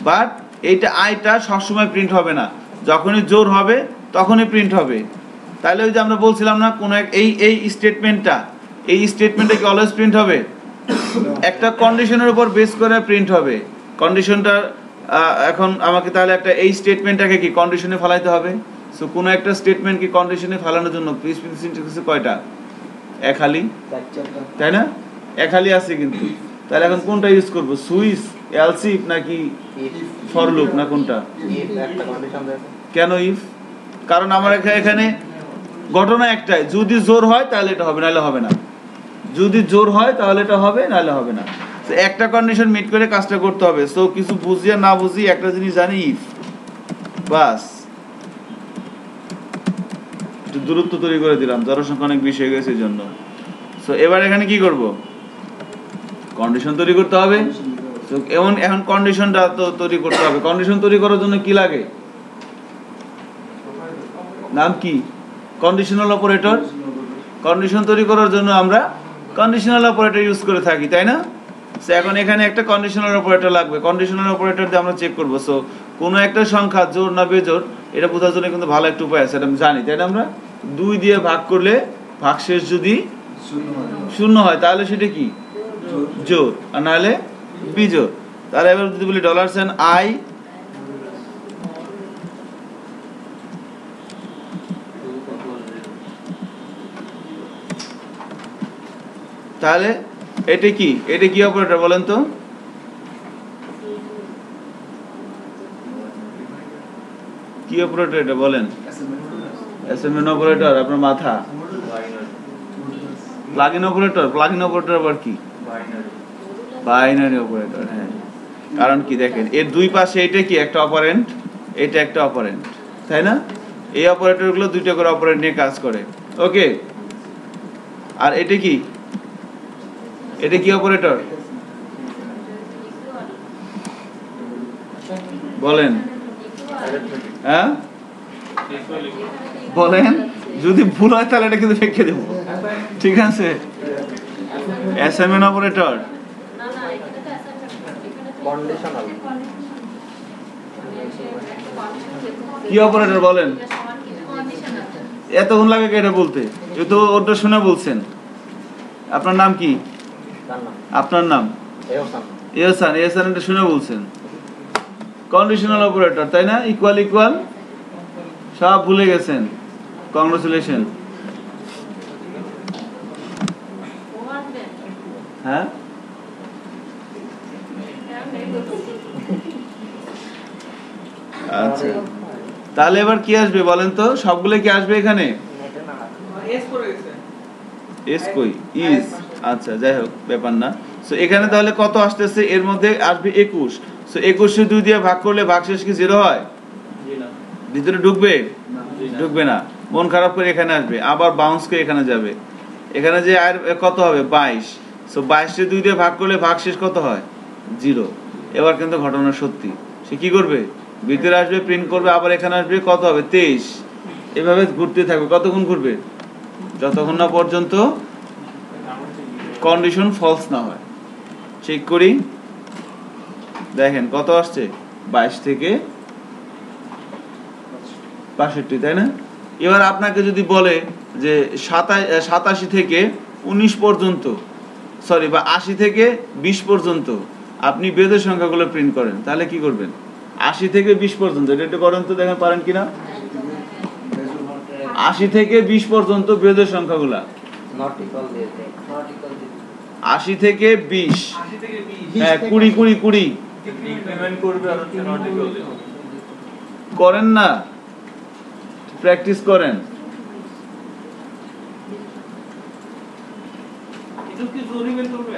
Speaker 1: বাট এইটা আইটা সবসময় প্রিন্ট হবে না, যখনই জোড় হবে তখনই প্রিন্ট হবে। তাহলে ওই যে আমরা বলছিলাম না, কোনো এই স্টেটমেন্টটা কি অলওয়েজ প্রিন্ট হবে? একটা কন্ডিশনের উপর বেস করে প্রিন্ট হবে। কন্ডিশনটা এখন আমাকে তাহলে একটা এই স্টেটমেন্টটাকে কি কন্ডিশনে ফেলাইতে হবে। সো কোনো একটা স্টেটমেন্ট কি কন্ডিশনে ফেলানোর জন্য পিএইচপি সিনট্যাক্সে কয়টা? এক হালি, তাই না? এক হালি আছে কিন্তু। তাহলে এখন কোনটা ইউজ করব? সুইচ, এলস ইফ নাকি ফর লুপ, না কোনটা? কেন ইফ? কারণ আমার এখানে ঘটনা একটাই, যদি জোর হয় তাহলে এটা হবে, নাহলে হবে না। যদি জোর হয় তাহলে এটা হবে, নাহলে হবে না। তো একটা কন্ডিশন মিট করে কাজটা করতে হবে। সো কিছু বুঝি আর না বুঝি একটা জিনিস জানি, ইফ, বাস। একটু দূরত্ব তৈরি করে দিলাম, জনসংখ্যা অনেক বেশি হয়ে গেছে এই জন্য। সো এবার এখানে কি করব? কন্ডিশন তৈরি করতে হবে। তো এখন কন্ডিশনটা তো তৈরি করতে হবে। কন্ডিশন তৈরি করার জন্য কি লাগে? নাম কি? Conditional operator. কন্ডিশন তৈরি করার জন্য আমরা কন্ডিশনাল অপারেটর ইউজ করে থাকি, তাই না? সো এখন এখানে একটা কন্ডিশনাল অপারেটর লাগবে। কন্ডিশনাল অপারেটর দিয়ে আমরা চেক করব। সো কোনো একটা সংখ্যা জোড় না বেজোড় এটা বোঝার জন্য কিন্তু ভালো একটা উপায় আছে, এটা আমি জানি, তাই না? আমরা 2 দিয়ে ভাগ করলে ভাগশেষ যদি 0 হয় তাহলে সেটা কি জোড়, আর নাহলে বিজোড়। তাহলে এবার যদি বলি $i, তাহলে এটা কি? এটা কি অপারেটর বলেন তো? কি অপারেটর এটা বলেন? অ্যাসাইনমেন্ট অপারেটর, আপনার মাথা। Plug-in operator. প্লাগ-ইন অপারেটর আবার কি? Binary operator. হ্যাঁ, কারণ কি দেখেন, এর দুই পাশে এটা কি একটা অপারেন্ট, এটা একটা অপারেন্ট, তাই না? এই অপারেটরগুলো দুইটা করে অপারেন্ট নিয়ে কাজ করে। ওকে, আর এটা কি? এটা কি অপারেটর বলেন? হ্যাঁ বলেন, যদি ভুল হয় তাহলে এটা কিন্তু রেখে দেবো, ঠিক আছে? অ্যাসাইনমেন্ট অপারেটর কি অপারেটর বলেন? এতক্ষণ লাগে এটা বলতে? এ তো ওটা শুনে বলছেন। আপনার নাম কি? আপনার নাম এহসান। এহসান এটা শুনে বলছেন। কন্ডিশনাল অপারেটর, তাই না? ইকুয়াল ইকুয়াল সব ভুলে গেছেন। কংগ্রাচুলেশন। হ্যাঁ আচ্ছা, তাহলে এবার কি আসবে বলেন তো, সবগুলো কি আসবে এখানে?
Speaker 4: এস করে গেছে
Speaker 1: এস কই ইজ, আচ্ছা যাই হোক ব্যাপার না। সো এখানে তাহলে কত আসতেছে, এর মধ্যে আসবে 21। সো 21 2 দিয়ে ভাগ করলে ভাগশেষ কি 0 হয়?
Speaker 3: জি না।
Speaker 1: ভিতরে ঢুকবে?
Speaker 3: জি না।
Speaker 1: ঢুকবে না। মন খারাপ করে এখানে আসবে, আবার বাউন্স করে এখানে যাবে। এখানে যে আর কত হবে 22। সো 22 কে 2 দিয়ে ভাগ করলে ভাগশেষ কত হয়? 0। এবার কিন্তু ঘটনা সত্যি, সে কি করবে, ভিতরে আসবে, প্রিন্ট করবে, আবার এখানে আসবে, কত হবে 23। এভাবে ঘুরতে থাকবে, কতক্ষণ ঘুরবে? যতক্ষণ না পর্যন্ত কন্ডিশন ফলস না হয়। চেক করি, দেখেন কত আসছে, 22 থেকে 62, তাই না? এবার আপনাকে যদি বলে যে 87 থেকে 19 পর্যন্ত, সরি বা 80 থেকে 20 পর্যন্ত আপনি বেদের সংখ্যাগুলো প্রিন্ট করেন, তাহলে কি করবেন? 80 থেকে 20 পর্যন্ত, এটা একটু করেন তো, দেখেন পারেন কিনা। 80 থেকে 20 পর্যন্ত বেদের সংখ্যাগুলা,
Speaker 2: নট ইকুয়াল দিয়ে দেয়, নট ইকুয়াল দিয়ে
Speaker 1: 80 থেকে 20,
Speaker 4: 80 থেকে 20
Speaker 1: হ্যাঁ 20 20 20
Speaker 3: ডিক্রিমেন্ট করবে আর হচ্ছে নট ইকুয়াল দেবে।
Speaker 1: করেন না, প্র্যাকটিস করেন।
Speaker 4: এটা কি জরুরি বের করবে?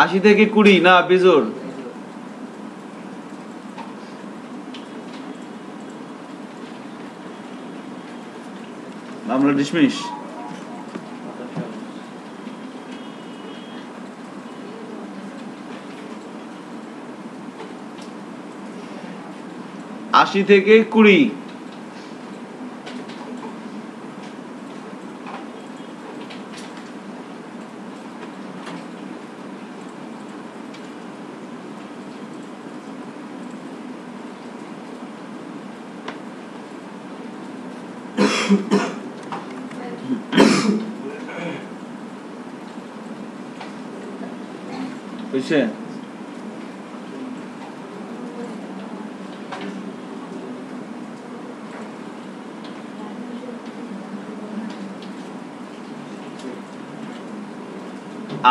Speaker 1: 80 থেকে 20 না বেজোর। মামলা ডিসমিস। আশি থেকে 20, বুঝছে?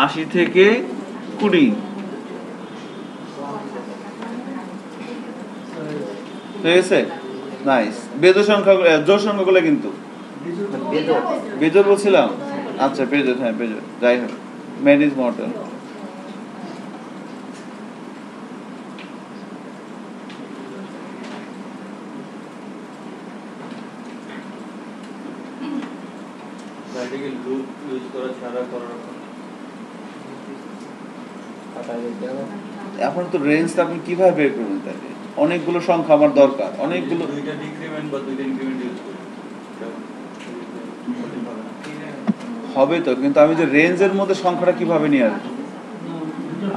Speaker 1: আশি থেকে 20 ঠিক আছে, নাইস। বেজোর সংখ্যা, জোর সংখ্যাগুলো কিন্তু
Speaker 2: বেজোর।
Speaker 1: বেজোর বলছিলাম, আচ্ছা বেজোর, হ্যাঁ বেজোর, যাই হোক ম্যান ইজ মর্টাল।
Speaker 3: এটাকে লুপ ইউজ করা ছাড়া করার
Speaker 1: এখন তো রেঞ্জটা আপনি কিভাবে বের করবেন? তাহলে অনেকগুলো সংখ্যা আমার দরকার, অনেকগুলো।
Speaker 3: দুইটা ডিক্রিমেন্ট বা দুইটা ইনক্রিমেন্ট ইউজ করি
Speaker 1: হবে তো, কিন্তু আমি যে রেঞ্জের মধ্যে সংখ্যাটা কিভাবে নিয়ে আসবো?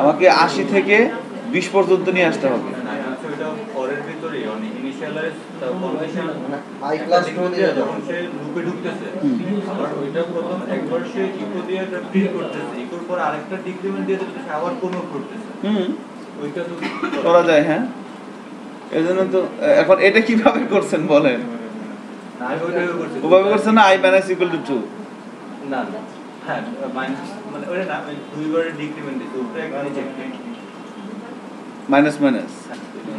Speaker 1: আমাকে 80 থেকে 20 পর্যন্ত নিয়ে আসতে হবে।
Speaker 3: না হচ্ছে ওটা ফরের ভিতরেই মানে ইনিশিয়ালাইজ কন্ডিশন
Speaker 2: মানে হাই ক্লাস টু দিয়ে
Speaker 3: যখন সে লুপে ঢুকতেছে, আবার ওইটা প্রথম একবার সে ইকো দিয়ে এটা প্রিন্ট করতেছে, ইকোর পর আরেকটা ডিক্রিমেন্ট দিয়ে দিতে সে আবার কোনো করতেছে, ওইটা তো
Speaker 1: করা যায়, হ্যাঁ। এজন্য তো এখন এটা কিভাবে করছেন বলেন?
Speaker 3: না আমি ওইটাই করছি।
Speaker 1: ওভাবে করছেন না, i minus equal to 2?
Speaker 3: না হ্যাঁ মাইনাস মানে ওটা না আমি দুইবারের ডিক্রিমেন্ট দিছি, ওটা একবারই চেক করি।
Speaker 1: মাইনাস মাইনাস,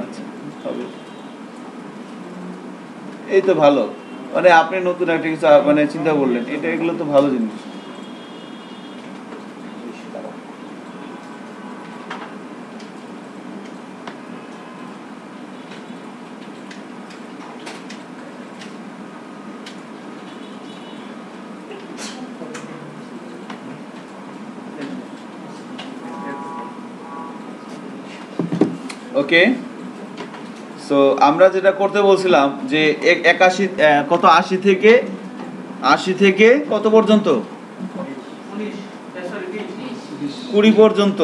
Speaker 1: আচ্ছা হবে। এই তো ভালো, মানে আপনি নতুন একটা কিছু মানে চিন্তা করলেন, এটা এগুলো তো ভালো জিনিস। ওকে, সো আমরা যেটা করতে বলছিলাম যে 81 কত 80 থেকে কত পর্যন্ত? 20 পর্যন্ত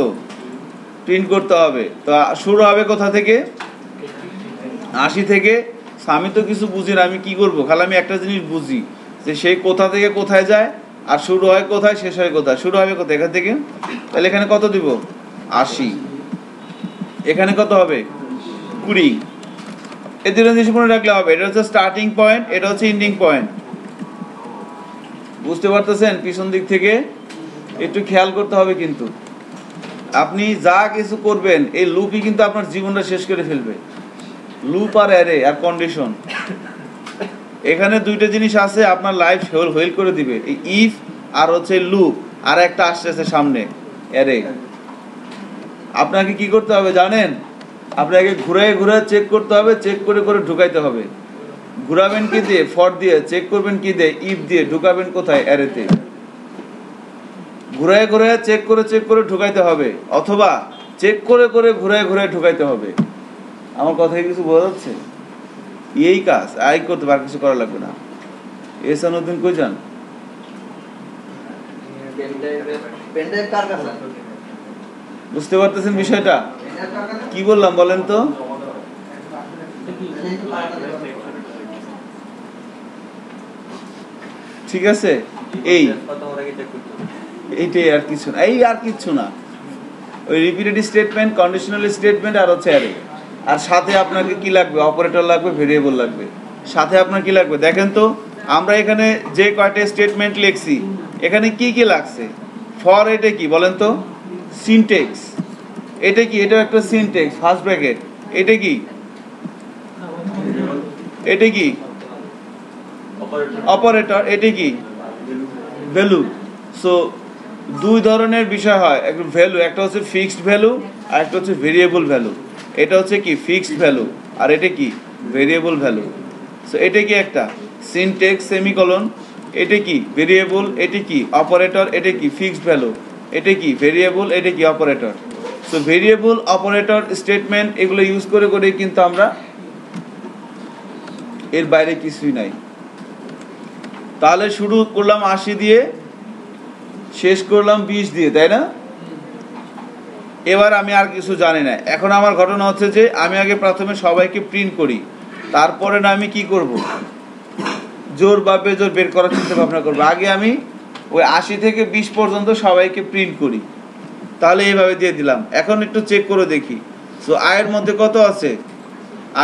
Speaker 1: প্রিন্ট করতে হবে। তো শুরু হবে কোথা থেকে? 80 থেকে। আমি তো কিছু বুঝি না, আমি কি করব? খালি আমি একটা জিনিস বুঝি যে সেই কোথা থেকে কোথায় যায়, আর শুরু হয় কোথায়, শেষ হয় কোথায়। শুরু হবে কোথায়? এখান থেকে। তাহলে এখানে কত দিব? 80। এখানে কত হবে? 20। এই দুটো জিনিস মনে রাখলে হবে। এটা হচ্ছে স্টার্টিং পয়েন্ট, এটা হচ্ছে এন্ডিং পয়েন্ট। বুঝতে পারতেছেন? পিছন দিক থেকে একটু খেয়াল করতে হবে কিন্তু। আপনি যা কিছু করবেন এই লুপই কিন্তু আপনার জীবনটা শেষ করে ফেলবে। লুপ আর অ্যারে আর কন্ডিশন, এখানে দুইটা জিনিস আছে আপনার লাইফ হেল করে দিবে। এই ইফ আর হচ্ছে লুপ, আর একটা আসছে সামনে অ্যারে। আপনাকে কি করতে হবে জানেন? আপনাকে ঘুরে ঘুরে চেক করতে হবে, চেক করে করে ঢুকাইতে হবে। ঘুরাবেন কি দিয়ে? ফর দিয়ে। চেক করবেন কি দিয়ে? ইফ দিয়ে। ঢুকাবেন কোথায়? অ্যারেতে। ঘুরে ঘুরে চেক করে ঢুকাইতে হবে, অথবা চেক করে করে ঘুরে ঘুরে ঢুকাইতে হবে। আমার কথায় কিছু বোঝা যাচ্ছে? এই কাজ আই করতে পার, কিছু করা লাগবে না। এসানুদ্দিন কই যান?
Speaker 2: পেনড্রাইভ কার কাছে?
Speaker 1: বুঝতে পারতেছেন বিষয়টা?
Speaker 2: পেনড্রাইভ কার কাছে?
Speaker 1: কি বললাম বলেন তো? ঠিক আছে, এইটাই আর কিছু না, এই আর কিছু না। ওই রিপিটেড স্টেটমেন্ট, কন্ডিশনাল স্টেটমেন্ট আর হচ্ছে অ্যারে। আর সাথে আপনাকে কি লাগবে? অপারেটর লাগবে, ভেরিয়েবল লাগবে। সাথে আপনার কি লাগবে দেখেন তো। আমরা এখানে যে কয়টা স্টেটমেন্ট লিখছি, এখানে কি কি লাগছে? ফর এটা কি বলেন তো? সিনট্যাক্স। এটা কি? এটা একটা সিনট্যাক্স, ফার্স্ট ব্র্যাকেট। এটা কি? এটা কি? অপারেটর। এটা কি? ভ্যালু। সো দুই ধরনের বিষয় হয়, একটা ভ্যালু, একটা হচ্ছে ফিক্সড ভ্যালু আর একটা হচ্ছে ভেরিয়েবল ভ্যালু। এটা হচ্ছে কি? Fixed value. আর এটা কি? Variable value. সো এটা কি? একটা সিনট্যাক্স সেমিকোলন। এটা কি? ভেরিয়েবল। এটা কি? অপারেটর। এটা কি? Fixed value. এটা কি? ভেরিয়েবল। এটা কি? Operator. So variable, operator, statement এগুলো ইউজ করে করে কিন্তু আমরা, এর বাইরে কিছুই নাই। তাহলে শুরু করলাম 80 দিয়ে, শেষ করলাম 20 দিয়ে, তাই না? এবার আমি আর কিছু জানি না। এখন আমার ঘটনা হচ্ছে যে আমি আগে প্রথমে সবাইকে প্রিন্ট করি, তারপরে না আমি কি করব? জোর বা বেজোর বের করার চিন্তা ভাবনা করবো। আগে আমি ওই 80 থেকে 20 পর্যন্ত সবাইকে প্রিন্ট করি। তাহলে এইভাবে দিয়ে দিলাম। এখন একটু চেক করে দেখি। সো আয়ের মধ্যে কত আছে?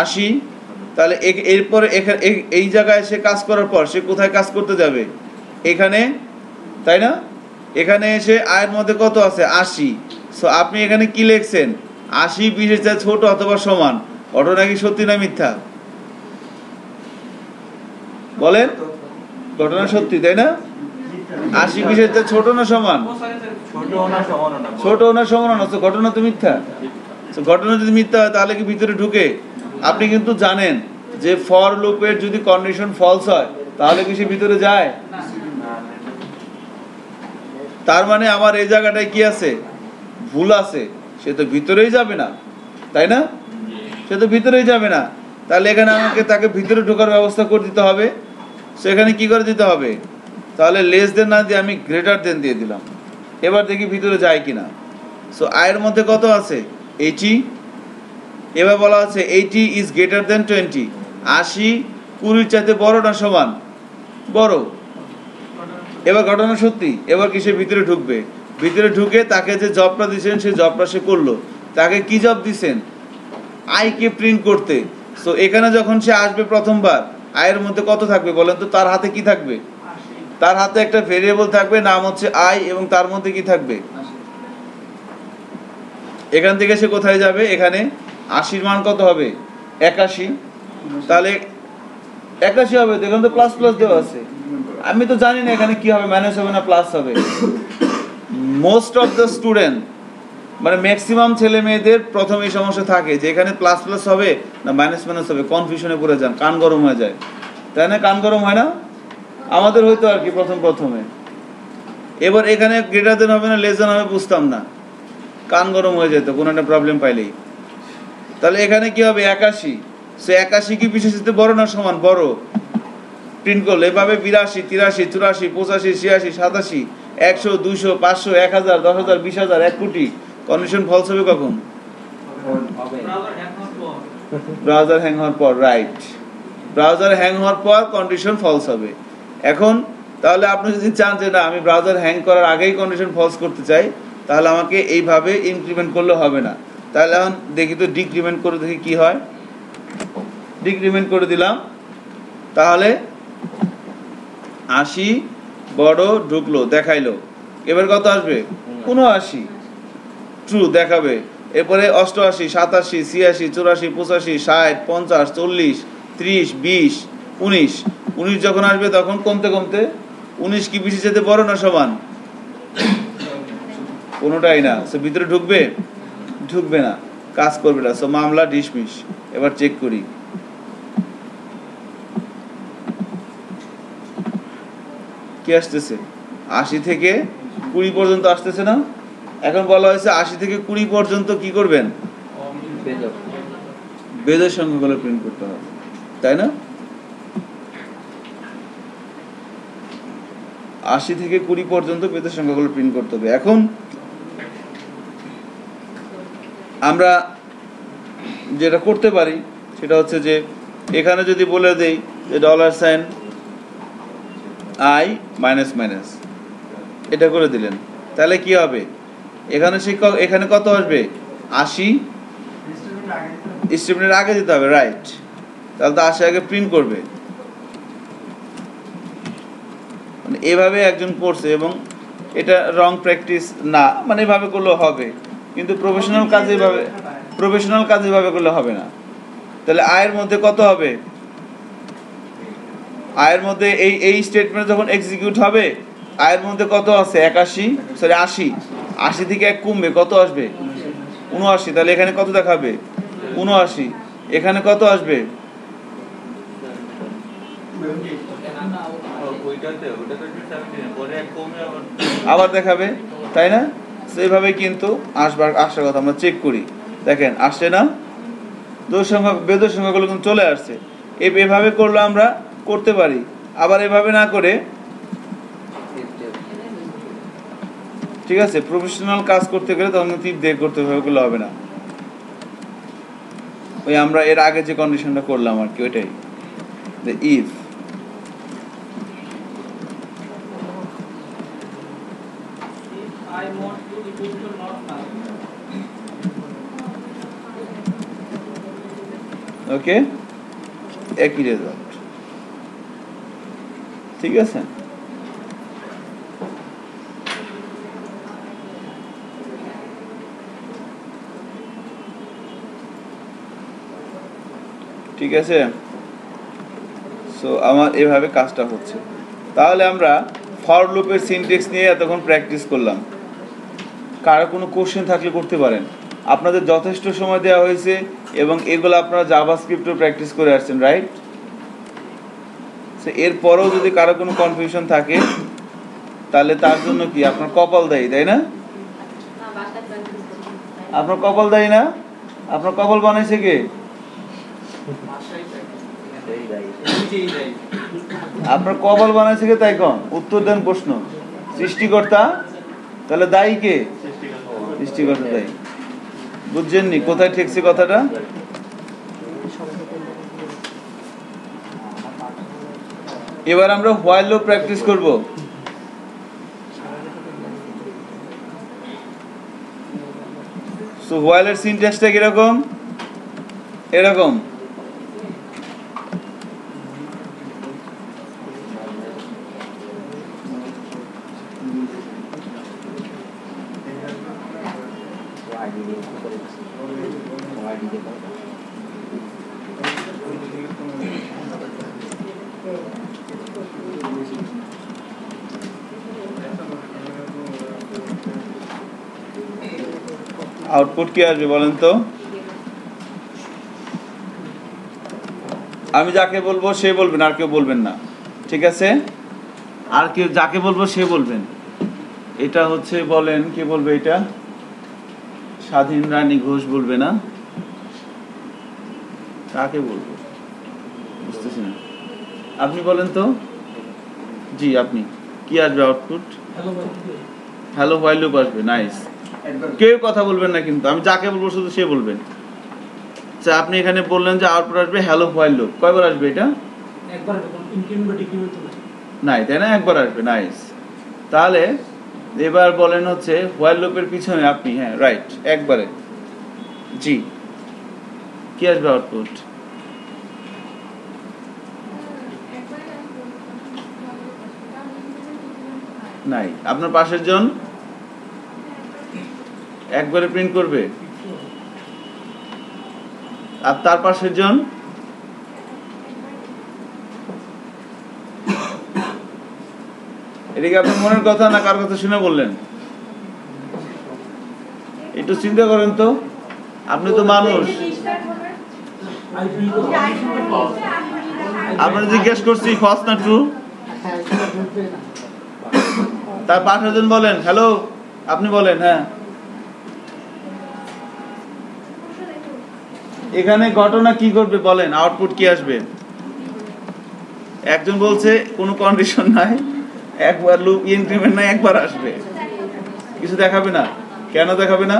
Speaker 1: 80। তাহলে এরপরে এই জায়গায় সে কাজ করার পর সে কোথায় কাজ করতে যাবে? এখানে, তাই না? এখানে এসে আয়ের মধ্যে কত আছে? 80। সো আপনি এখানে কি লিখছেন? 80 20 এর চেয়ে ছোট অথবা সমান। ঘটনা কি সত্যি না মিথ্যা? বলেন। ঘটনা সত্যি, তাই না? 80 20 এর চেয়ে ছোট না সমান? ছোট না সমান না। তো ঘটনা তো মিথ্যা। তো ঘটনা যদি মিথ্যা হয় তাহলে কি ভিতরে ঢুকে? আপনি কিন্তু জানেন যে ফর লুপের যদি কন্ডিশন ফলস হয় তাহলে কি সে ভিতরে যায়? তার মানে আমার এই জায়গাটায় কি আছে? ভুল আছে। সে তো ভিতরেই যাবে না, তাই না? সে তো ভিতরেই যাবে না। তাহলে এখানে আমাকে তাকে ভিতরে ঢোকার ব্যবস্থা করে দিতে হবে। সেখানে কি করে দিতে হবে? তাহলে লেস দেন না দিয়ে আমি গ্রেটার দেন দিয়ে দিলাম। এবার দেখি ভিতরে যায় কিনা। সো আয়ের মধ্যে কত আছে? 80। এবার বলা আছে 80 ইজ গ্রেটার দেন 20। 80 20 চাইতে বড় না সমান? বড়। এবার ঘটনা সত্যি। এবার কি সে ভিতরে ঢুকবে? ভিতরে ঢুকে তাকে যে জবটা দিয়েছেন সেই জবটা সে করলো। তাকে কি জব দিয়েছেন? আইকে প্রিন্ট করতে। সো এখানে যখন সে আসবে প্রথমবার, আয়ের মধ্যে কত থাকবে বলেন তো? তার হাতে কি থাকবে? তার হাতে একটা ভেরিয়েবল থাকবে, নাম হচ্ছে আই, এবং তার মধ্যে কি থাকবে? এখান থেকে সে কোথায় যাবে? এখানে 80 মান কত হবে? 81। তাহলে 81 হবে। দেখুন তো প্লাস প্লাস দেওয়া আছে। আমি তো জানি না এখানে কি হবে, মাইনাস হবে না প্লাস হবে। মোস্ট অফ দ্য স্টুডেন্ট, মানে ম্যাক্সিমাম ছেলে মেয়েদের প্রথম এই সমস্যা থাকে যে এখানে প্লাস প্লাস হবে না মাইনাস মাইনাস হবে, কনফিউশনে পড়ে যান, কান গরম হয়ে যায়, তাই না? কান গরম হয় না? আমাদের হয়তো আর কি প্রথমে। এবার এখানে গ্রেটার দেন হবে না লেস দেন হবে বুঝতাম না, কান গরম হয়ে যেত কোনো একটা প্রবলেম পাইলেই। তাহলে এখানে কি হবে? 81। সে 81 কি বিশেষিত বড় না সমান? বড়। প্রিন্ট করলে এভাবে 82 83 84 85 86 87 100 200 500 1000 10000 20000 1 কোটি। কন্ডিশন ফলস হবে কখন? ব্রাউজার হ্যাং হওয়ার পর। রাইট, ব্রাউজার হ্যাং হওয়ার পর কন্ডিশন ফলস হবে। এখন তাহলে আপনি যদি চান যে না আমি ব্রাউজার হ্যাং করার আগেই কন্ডিশন ফলস করতে চাই, তাহলে আমাকে এইভাবে ইনক্রিমেন্ট করলে হবে না। তাহলে এখন দেখি তো ডিক্রিমেন্ট করে দেখি কি হয়। ডিক্রিমেন্ট করে দিলাম। তাহলে 80 বড় ঢুকলো, দেখাইলো। এবার কত আসবে? 79। ট্রু দেখাবে। এরপরে 88, 87, 86, 84, 85, 60, 50, 40, 30, 20, 19 19 যখন আসবে তখন কমতে কমতে 19 কি 20 যেতে বড় না সমান? কোনোটাই না। সো ভিতরে ঢুকবে না, কাজ করবে না। সো মামলা ডিসমিস। এবার চেক করি। কি আসতেছে? 80 থেকে 20 পর্যন্ত আসতেছে না? এখন বলা হয়েছে 80 থেকে 20 পর্যন্ত কি করবেন? বেজোড় সংখ্যাগুলো প্রিন্ট করতে হবে, তাই না? 80 থেকে 20 পর্যন্ত বেজোড় সংখ্যাগুলো প্রিন্ট করতে হবে। এখন আমরা যেটা করতে পারি সেটা হচ্ছে যে এখানে যদি বলে দেই যে $, I মাইনাস মাইনাস, এটা করে দিলেন, তাহলে কি হবে? এখানে শিক্ষক এখানে কত আসবে? 80 স্টেটমেন্টের আগে দিতে হবে, রাইট? তাহলে তো 80 আগে প্রিন্ট করবে। মানে এভাবে একজন করছে এবং এটা রং প্র্যাকটিস না, মানে এভাবে করলেও হবে, কিন্তু প্রফেশনাল কাজে এভাবে করলে হবে না। তাহলে আয়ের মধ্যে কত হবে? আয়ের মধ্যে এই স্টেটমেন্ট যখন এক্সিকিউট হবে, আয়ের মধ্যে কত আছে? 80 থেকে 1 কমবে, কত আসবে? 79। তাহলে এখানে কত দেখাবে? 79। এখানে কত আসবে? আবার দেখাবে, তাই না? সেইভাবে কিন্তু আসার কথা। আমরা চেক করি, দেখেন আসছে না? বেজোড় সংখ্যাগুলো কিন্তু চলে আসছে। এভাবে করলে আমরা করতে পারি। আবার এভাবে না করে, ঠিক আছে, প্রফেশনাল কাজ করতে গেলে তখন তীর দিয়ে করতে হবে না। ওই আমরা এর আগে যে কন্ডিশনটা করলাম আর কি, ওইটাই, যে if
Speaker 4: I want to equal to not now.
Speaker 1: ওকে, একই রেজাল্ট, ঠিক আছে? ঠিক আছে। সো আমার এভাবে কাজটা হচ্ছে। তাহলে আমরা ফর লুপের সিনট্যাক্স নিয়ে এতক্ষণ প্র্যাকটিস করলাম। কারো কোনো কোশ্চেন থাকলে করতে পারেন। আপনাদের যথেষ্ট সময় দেওয়া হয়েছে এবং এগুলো আপনারা জাভাস্ক্রিপ্টও প্র্যাকটিস করে আসছেন, রাইট? সো এরপরেও যদি কারো কোনো কনফিউশন থাকে তাহলে তার জন্য কি আপনার কপাল দায়ী, তাই না? আপনার কপাল দায়ী না? আপনার কপাল বানাইছে কে? আপনার কপাল বানাইছে কে? তাই কোন উত্তর দেন প্রশ্ন। সৃষ্টিকর্তা। তাহলে দায়ী কে? সৃষ্টিকর্তা দায়ী। বুঝছেননি কোথায় ঠেকছে কথাটা? এবার আমরা হোয়াইল লুপ প্র্যাকটিস করব। সো হোয়াইলের সিনট্যাক্সটা কিরকম? এরকম। আউটপুট কি আসবে বলেন তো? আমি যাকে বলবো সে বলবেন, আর কেউ বলবেন না, ঠিক আছে? আর কেউ যাকে বলবো সে বলবেন। এটা হচ্ছে বলেন কে বলবে? এটা স্বাধীন রানী ঘোষ বলবে না? কাকে বলবো বুঝতেছি না। আপনি বলেন তো। জি আপনি। কি আসবে আউটপুট? হ্যালো হোয়াইল লুপ আসবে। নাইস। কেউ কথা বলবেন না কিন্তু, আমি যাকে বলবো শুধু সে বলবেন। আচ্ছা আপনি এখানে বললেন যে আউটপুট আসবে হ্যালো হোয়াইল লুপ। কয়বার আসবে এটা?
Speaker 6: একবার ইনক্রিমেন্ট ডিক্রিমেন্ট
Speaker 1: নাই, তাই না? একবার আসবে। নাইস। তাহলে এবার বলেন হচ্ছে হোয়াইল লুপের পিছনে আপনি, হ্যাঁ রাইট, একবারে। জি কি আসবে আউটপুট? নাই। আপনার পাশের জন একবারে প্রিন্ট করবে। আর তার পাশের জন এটা কি আপনার মনের কথা না কার কথা শুনে বললেন? একটু চিন্তা করেন তো, আপনি তো মানুষ। আপনারা জিজ্ঞেস করছি ফলস না ট্রু, তার পাশের জন বলেন হ্যালো, আপনি বলেন হ্যাঁ। এখানে ঘটনা কি করবে বলেন, আউটপুট কি আসবে? একজন বলছে কোনো কন্ডিশন নাই, একবার লুপ ইনক্রিমেন্ট নাই, একবার আসবে, কিছু দেখাবে না। কেন দেখাবে না?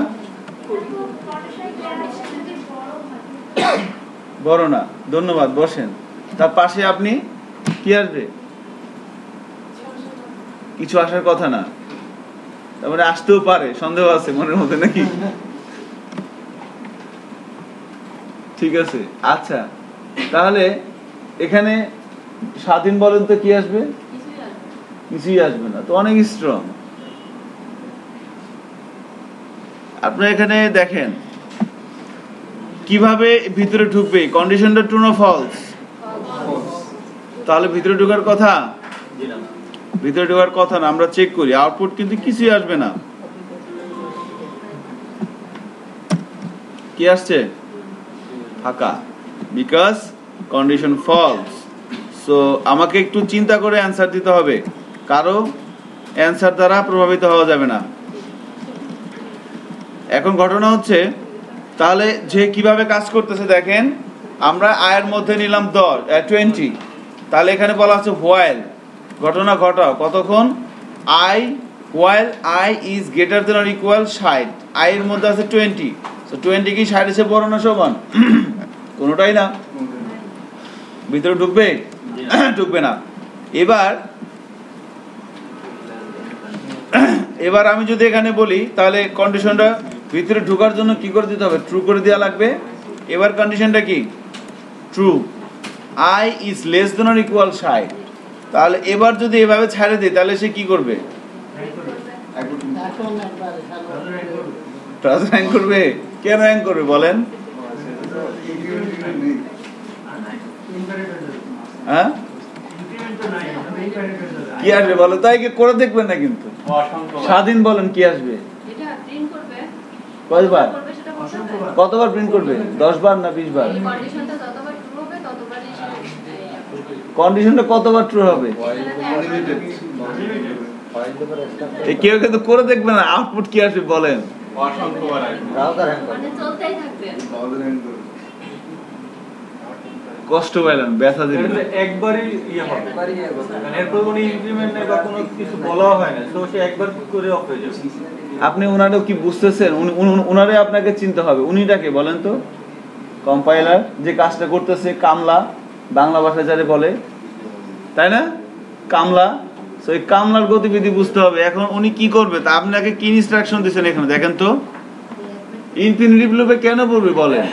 Speaker 1: বড় না, ধন্যবাদ, বসেন। তার পাশে আপনি কি আসবে? কিছু আসার কথা না, তারপরে আসতেও পারে, সন্দেহ আছে মনের মধ্যে নাকি? ঠিক আছে, আচ্ছা, তাহলে এখানে স্বাধীন বলেন তো কি আসবে? কিছুই আসবে না, তো অনেক স্ট্রং। আপনারা এখানে দেখেন কিভাবে ভিতরে ঢুকবে। কন্ডিশনটা ট্রু না ফলস? তাহলে ভিতরে ঢোকার কথা, ভিতরে ঢোকার কথা না। আমরা চেক করি, আউটপুট কিন্তু কিছুই আসবে না। কি আসছে? ফাঁকা, বিকজ কন্ডিশন ফলস। সো আমাকে একটু চিন্তা করে অ্যান্সার দিতে হবে, কারো অ্যান্সার দ্বারা প্রভাবিত হওয়া যাবে না। এখন ঘটনা হচ্ছে, তাহলে যে কিভাবে কাজ করতেছে দেখেন, আমরা আয়ের মধ্যে নিলাম 20, তাহলে এখানে বলা আছে হোয়াইল, ঘটনা ঘটাও কতক্ষণ? I, while I is greater than or equal 60, I এর মধ্যে আছে 20, সো 20 কি 60 এর বড় না সমান? কোনোটাই না। ভিতরে ঢুকবে? ঢুকবে না। এবার আমি যদি এখানে বলি, তাহলে কন্ডিশনটা ভিতরে ঢোকার জন্য কি করে দিতে হবে? ট্রু করে দেওয়া লাগবে। এবার কন্ডিশনটা কি? True, I is less than or equal 60। তাহলে এবার যদি এভাবে ছাড়ে দিই, তাহলে সে কি করবে? র্যাঙ্ক করবে। কেন র্যাঙ্ক করবে বলেন? হ্যাঁ, কি আসবে বলো? তাই কি করে দেখবেন না কিন্তু। স্বাধীন বলেন কি আসবে?
Speaker 5: এটা প্রিন্ট করবে
Speaker 1: কয়বার?
Speaker 5: করবে সেটা বলতে হবে।
Speaker 1: কতবার প্রিন্ট করবে? 10 বার না 20 বার?
Speaker 5: এই কন্ডিশনটা যতবার ট্রু হবে ততবারই
Speaker 1: কন্ডিশনটা কতবার ট্রু হবে? কেউ কিন্তু করে দেখবে না, আউটপুট কি আসবে বলেন?
Speaker 5: মানে চলতেই থাকবে।
Speaker 1: কষ্ট পাইলেন, ব্যথা দিলেন।
Speaker 3: একবারই ইয়ে হবে, মানে এরপর কোনো ইনক্রিমেন্ট নেই বা কোনো কিছু বলা হয় না, তো সে একবার করে অফ হয়ে যাবে।
Speaker 1: আপনি ওনারও কি বুঝতেছেন? ওনারে আপনাকে চিনতে হবে। উনিটাকে বলেন তো? কম্পাইলার যে কাজটা করতেছে, কামলা, বাংলা ভাষায় যারে বলে, তাই না? কামলা। সো এই কামলার গতিবিধি বুঝতে হবে। এখন উনি কি করবে, তা আপনাকে কি ইনস্ট্রাকশন দিচ্ছেন এখানে দেখেন তো। ইনফিনিটিভ লুপে কেন পড়বে বলেন?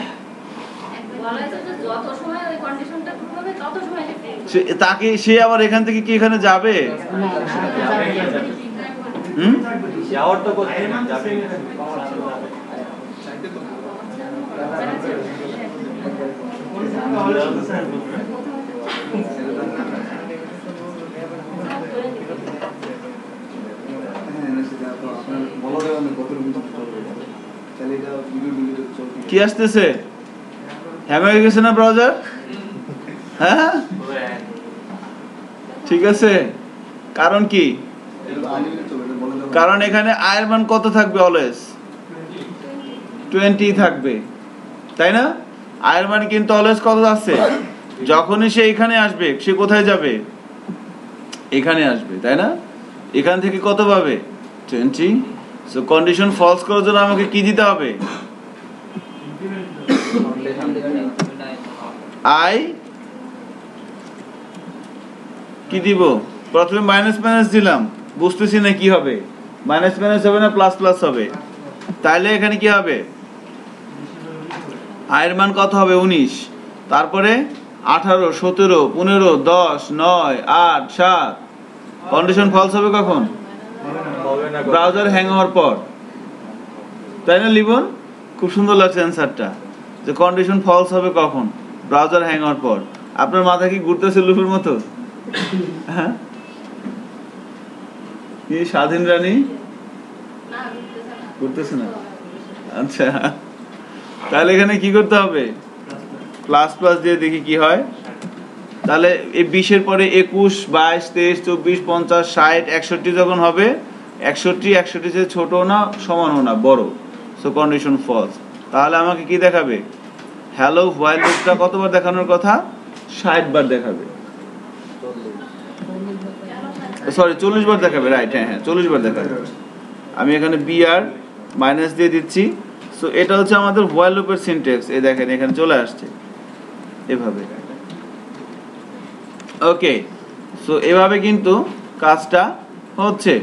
Speaker 5: বলা হয়েছে যে যত সময় ওই কন্ডিশনটা ট্রু হবে তত সময় সে প্রিন্ট
Speaker 1: তাকে সে আবার এখান থেকে কি এখানে যাবে?
Speaker 3: যাওয়ার তো করছে না, যাবে।
Speaker 1: কি আসতেছে? হ্যাং হয়ে গেছে না ব্রাউজার? হ্যাঁ, ঠিক আছে। কারণ কি? কারণ এখানে আয়ের মান কত থাকবে? অলওয়েজ 20 থাকবে, তাই না? আয়ের মান কিন্তু অলওয়েজ কত আছে? যখনই সে এখানে আসবে, সে কোথায় যাবে? এখানে আসবে, তাই না? এখান থেকে কত পাবে? 20। সো কন্ডিশন ফলস করার জন্য আমাকে কি দিতে হবে? আই কি দিব? প্রথমে মাইনাস মাইনাস দিলাম, বুঝতেছি না কি হবে। মাইনাস মাইনাস হবে না প্লাস প্লাস হবে? তাইলে এখানে কি হবে? আয়ের মান কত হবে? 19। তারপরে 18, 17, 15, 10, 9, 8, 7। কন্ডিশন ফলস হবে কখন? ব্রাউজার হ্যাং হওয়ার পর। তো তাই না লিবন? খুব সুন্দর লাগছে অ্যান্সারটা, যে কন্ডিশন ফলস হবে কখন? ব্রাউজার হ্যাং হওয়ার পর। আপনার মাথা কি ঘুরতেছে লুপের মতো? হ্যাঁ, কি স্বাধীন রানী
Speaker 5: না
Speaker 1: ঘুরতেছে না? আচ্ছা, তাহলে এখানে কি করতে হবে? প্লাস প্লাস দিয়ে দেখি কি হয়। তাহলে এই 20-এর পরে 21, 22, 23, 24, 50, 60, 61 যখন হবে, 61 চেয়ে ছোট না সমানও না, বড়, সো কন্ডিশন ফলস। তাহলে আমাকে কি দেখাবে? হ্যালো হোয়াইল লুপটা কতবার দেখানোর কথা? 60 বার দেখাবে, সরি 40 বার দেখাবে, রাইট, হ্যাঁ হ্যাঁ 40 বার দেখাবে। আমি এখানে বিআর মাইনাস দিয়ে দিচ্ছি। সো এটা হচ্ছে আমাদের হোয়াইল লুপের সিনট্যাক্স। এই দেখেন এখানে চলে আসছে এভাবে। ওকে, সো এভাবে কিন্তু কাজটা হচ্ছে।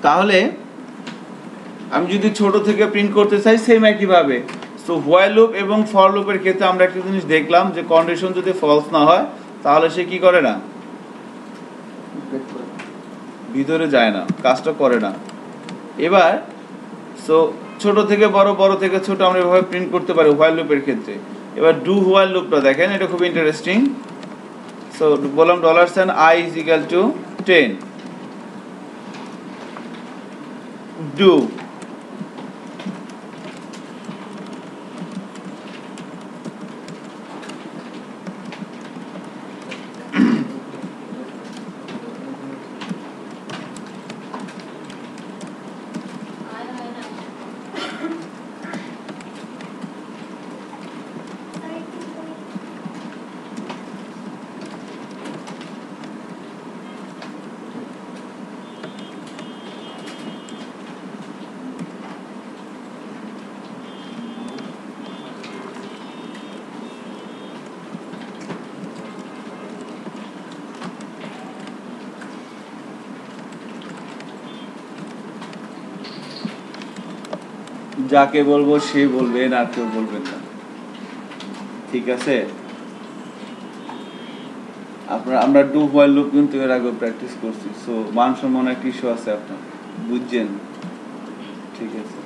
Speaker 1: তাহলে আমি যদি ছোট থেকে প্রিন্ট করতে চাই, সেম একইভাবে। সো হোয়াইল লুপ এবং ফর লুপের ক্ষেত্রে আমরা একটা জিনিস দেখলাম, যে কন্ডিশন যদি ফলস না হয় তাহলে সে কি করে না, ভিতরে যায় না, কাজটা করে না। এবার সো ছোট থেকে বড়, বড় থেকে ছোট আমরা এভাবে প্রিন্ট করতে পারি হোয়াইল লুপের ক্ষেত্রে। এবার ডু হোয়াইল লুপটা দেখেন, এটা খুব ইন্টারেস্টিং। সো বললাম $i = 10, ডু যাকে বলবো সে বলবেন, আর কেউ বলবেন না, ঠিক আছে? আমরা ডু হোয়াইল লুপ কিন্তু এর আগে প্র্যাকটিস করছি। সো মান সম্মান একটা ইস্যু আছে আপনার, বুঝছেন? ঠিক আছে।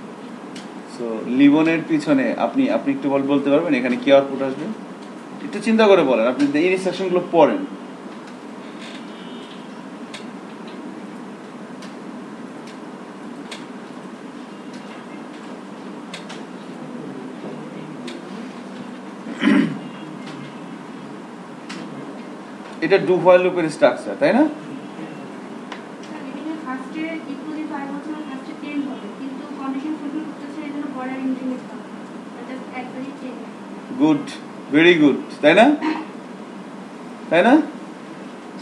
Speaker 1: সো লিবনের পিছনে আপনি একটু বলতে পারবেন এখানে কি আউটপুট আসবে? একটু চিন্তা করে বলেন, আপনি এই ইনস্ট্রাকশনগুলো পড়েন। এটা ডু হোয়াইল লুপের স্ট্রাকচার, তাই না? গুড, ভেরি গুড, তাই না? তাই না?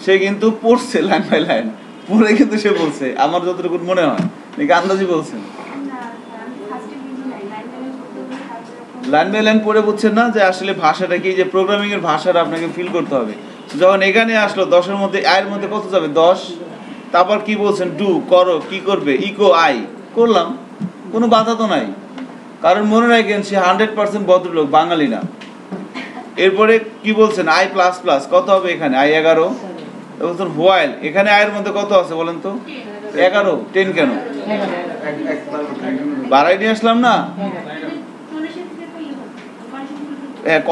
Speaker 1: সে কিন্তু পড়ছে লাইন বাই লাইন, পড়ে কিন্তু সে বলছে, আমার যতটুকু মনে হয় নাকি আন্দাজি বলছেন। লাইন বাই লাইন পড়ে বুঝছেন না যে আসলে ভাষাটা কি, যে প্রোগ্রামিং এর ভাষাটা আপনাকে ফিল করতে হবে। যখন এখানে আসলো 10-এর মধ্যে আয়ের মধ্যে কত যাবে? 10। তারপর কি বলছেন? ডু, করো, কি করবে? ইকো আই, করলাম, কোনো বাধা তো নাই। কারণ মনে রাখেন সে 100% ভদ্রলোক, বাঙালি না। এরপরে কি বলছেন? আই প্লাস প্লাস কত হবে এখানে? আই 11। বলছেন হোয়াইল, এখানে আয়ের মধ্যে কত আছে বলেন তো? 11। 10 কেন? বাড়াই নিয়ে আসলাম না?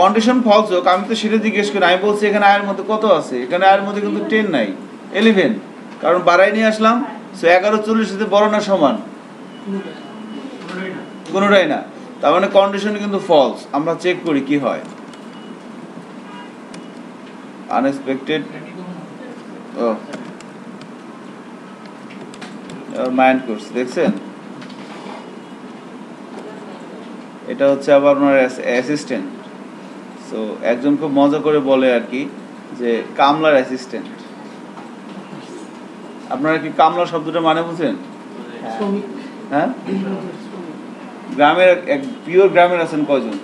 Speaker 1: কন্ডিশন ফলস হোক, আমি তো সেটা জিজ্ঞেস করি। আমি বলছি এখানে আয়ের মধ্যে কত আছে, এখানে আয়ের মধ্যে কিন্তু 10 নাই, 11, কারণ বাড়াই নিয়ে আসলাম। সো 11 40 সাথে বড় না সমান? কোনোটাই না। তার মানে কন্ডিশন কিন্তু ফলস। আমরা চেক করি কি হয়। আনএক্সপেক্টেড, ও মাইন্ড কোর্স দেখছেন? এটা হচ্ছে আবার ওনার অ্যাসিস্ট্যান্ট। সো একজন খুব মজা করে বলে আর কি, যে কামলার অ্যাসিস্ট্যান্ট। আপনারা কি কামলা শব্দটা মানে বুঝেন? হ্যাঁ, গ্রামের পিওর গ্রামের আছেন কয়জন?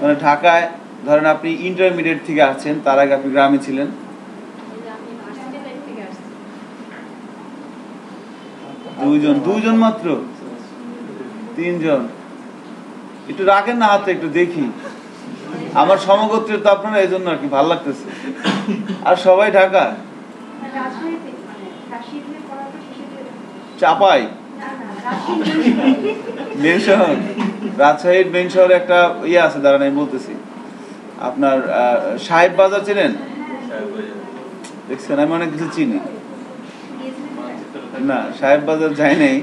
Speaker 1: মানে ঢাকায় ধরেন আপনি ইন্টারমিডিয়েট থেকে আসছেন, তার আগে আপনি গ্রামে ছিলেন? দুইজন মাত্র? 3 জন? একটু রাখেন না হাতে, একটু দেখি। আমার সমগোত্রের তো আপনারা এই জন্য আর কি ভালো লাগতেছে। আর সবাই ঢাকা চাপাই মেন শহর, রাজশাহীর মেন শহরে একটা ইয়ে আছে, দাঁড়ান আমি বলতেছি। আপনার সাহেব বাজার চেনেন? দেখছেন আমি অনেক কিছু চিনি না। সাহেব বাজার যাই নাই,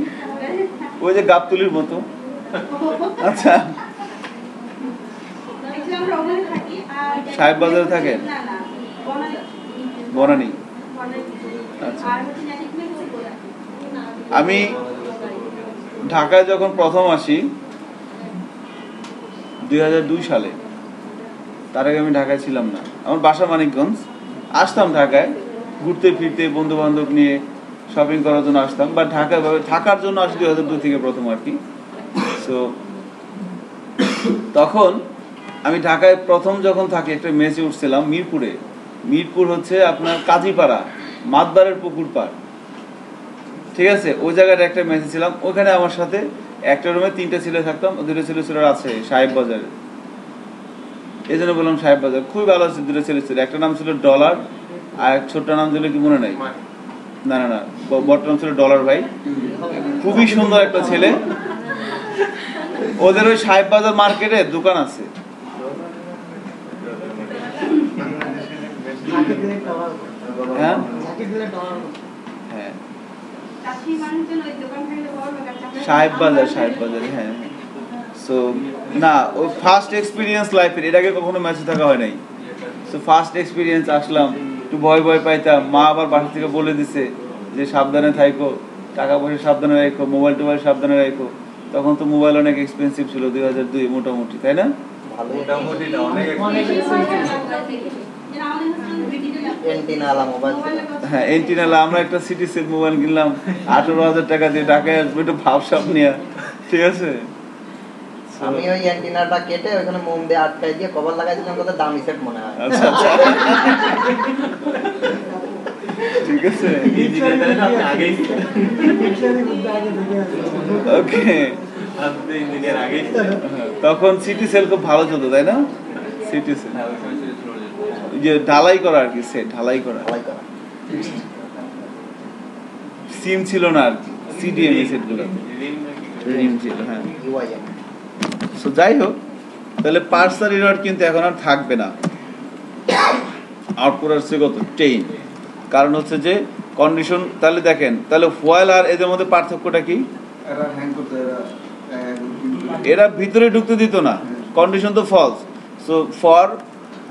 Speaker 1: ওই যে গাবতলির মতো। আচ্ছা সাহেব বাজারে থাকেন? বনানী। আচ্ছা আমি ঢাকায় যখন প্রথম আসি 2002 সালে, তার আগে আমি ঢাকায় ছিলাম না। আমার বাসা মানিকগঞ্জ, আসতাম ঢাকায় ঘুরতে ফিরতে, বন্ধু বান্ধব নিয়ে শপিং করার জন্য আসতাম, বা ঢাকায় থাকার জন্য আসি 2002 থেকে প্রথম আর কি। সো তখন আমি ঢাকায় প্রথম যখন থাকি একটা মেসে উঠছিলাম মিরপুরে। মিরপুর হচ্ছে আপনার কাজীপাড়া, মাতবারের পুকুর পাড়, ঠিক আছে? ওই জায়গাটা একটা মেসে ছিলাম। ওখানে আমার সাথে একটা রুমে 3টা ছেলে থাকতাম, 2টা ছেলে ছিল আছে সাহেব বাজারে, এই জন্য বললাম সাহেব বাজার। খুবই ভালো আছে, 2টা ছেলে ছিল, একটা নাম ছিল ডলার আর এক ছোট্ট নাম ছিল কি মনে নাই, না না না বর্তমান ছিল ডলার ভাই। খুবই সুন্দর একটা ছেলে। ওদের ওই সাহেব বাজার মার্কেটে দোকান আছে। হ্যাঁ হ্যাঁ সাহেব বাজার, সাহেব বাজার, হ্যাঁ। সো না, ওই ফার্স্ট এক্সপিরিয়েন্স লাইফের, এর আগে কখনো ম্যাচে থাকা হয় নাই। সো ফার্স্ট এক্সপিরিয়েন্স আসলাম, একটু ভয় ভয় পাইতাম। মা আবার বাসা থেকে বলে দিছে যে সাবধানে থাইকো, টাকা পয়সা সাবধানে রাখো, মোবাইল টোবাইল সাবধানে রাখো। তখন তো মোবাইল অনেক এক্সপেন্সিভ ছিল 2002 মোটামুটি, তাই না?
Speaker 3: মোটামুটি না, অনেক
Speaker 1: হ্যাঁ এন্টিনালা। আমরা একটা সিটি সেট মোবাইল কিনলাম 18,000 টাকা দিয়ে, ঢাকায় আসবো একটু ভাবসাব নিয়ে, ঠিক আছে?
Speaker 2: আমি ওই অ্যান্টিনাটা কেটে ওখানে মোম দিয়ে আটকাই দিয়ে কভার লাগাই দিলাম, কত দামি সেট মনে হয়।
Speaker 1: আচ্ছা আচ্ছা ঠিক আছে, ওকে। তখন সিটি সেল খুব ভালো চলতো, তাই না? সিটি সেল যে ঢালাই করা আর কি, সেট ঢালাই করা, সিম ছিল না আর কি, সিডিএম সেট গুলো রিম ছিল, হ্যাঁ। সো যাই হোক, তাহলে পার্সার এরর কিন্তু এখন আর থাকবে না। আউটপুট আসছে কত 10, কারণ হচ্ছে যে কন্ডিশন। তাহলে দেখেন, তাহলে হোয়াইল আর এদের মধ্যে পার্থক্যটা কি? এরা ভিতরে ঢুকতে দিত না, কন্ডিশন তো ফলস। সো ফর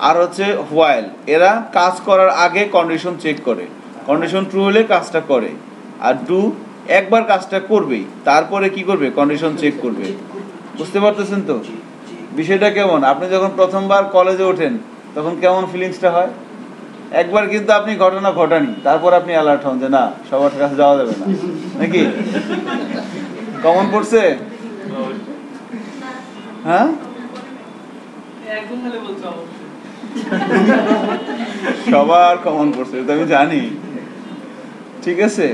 Speaker 1: আর হচ্ছে হোয়াইল, এরা কাজ করার আগে কন্ডিশন চেক করে, কন্ডিশন ট্রু হলে কাজটা করে, আর ডু একবার কাজটা করবেই, তারপরে কি করবে? কন্ডিশন চেক করবে। বুঝতে পারতেছেন তো বিষয়টা কেমন? আপনি যখন প্রথমবার কলেজে ওঠেন তখন কেমন ফিলিংসটা হয়? একবার কিন্তু আপনি ঘটনা ঘটানি, তারপর আপনি অ্যালার্ট হন যে না, সবার কাছে যাওয়া যাবে না, নাকি? কমন পড়ছে? হ্যাঁ
Speaker 4: একদম হলে বলছো অবশ্যই।
Speaker 1: সবার কমন পড়ছে, এটা আমি জানি, ঠিক আছে?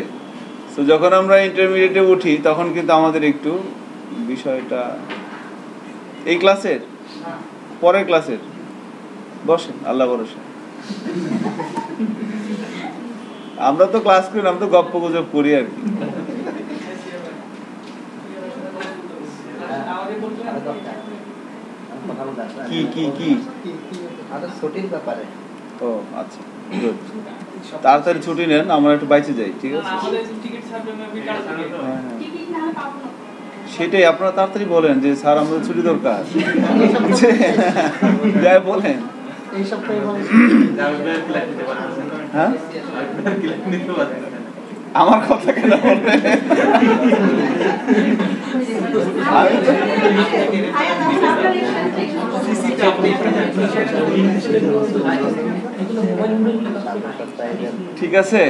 Speaker 1: তো যখন আমরা ইন্টারমিডিয়েটে উঠি তখন কিন্তু আমাদের একটু বিষয়টা, এই ক্লাসের পরের ক্লাসের বসেন, আল্লাহ ভরসা। আমরা তো ক্লাস করি, আমরা তো গপ্প গুজব করি আর কি। কি কি কি
Speaker 2: ছুটির ব্যাপারে।
Speaker 1: ও আচ্ছা, গুড। তাড়াতাড়ি ছুটি নেন, আমরা একটু বাইচে যাই, ঠিক আছে?
Speaker 4: আমাদের টিকিট ছাড়বে মেবি কালকে।
Speaker 1: হ্যাঁ হ্যাঁ সেটাই, আপনারা তাড়াতাড়ি বলেন যে স্যার আমাদের ছুটি দরকার, যাই বলেন।
Speaker 6: এই সপ্তাহে
Speaker 1: হ্যাঁ আমার কথা কেন বলবেন? ঠিক আছে,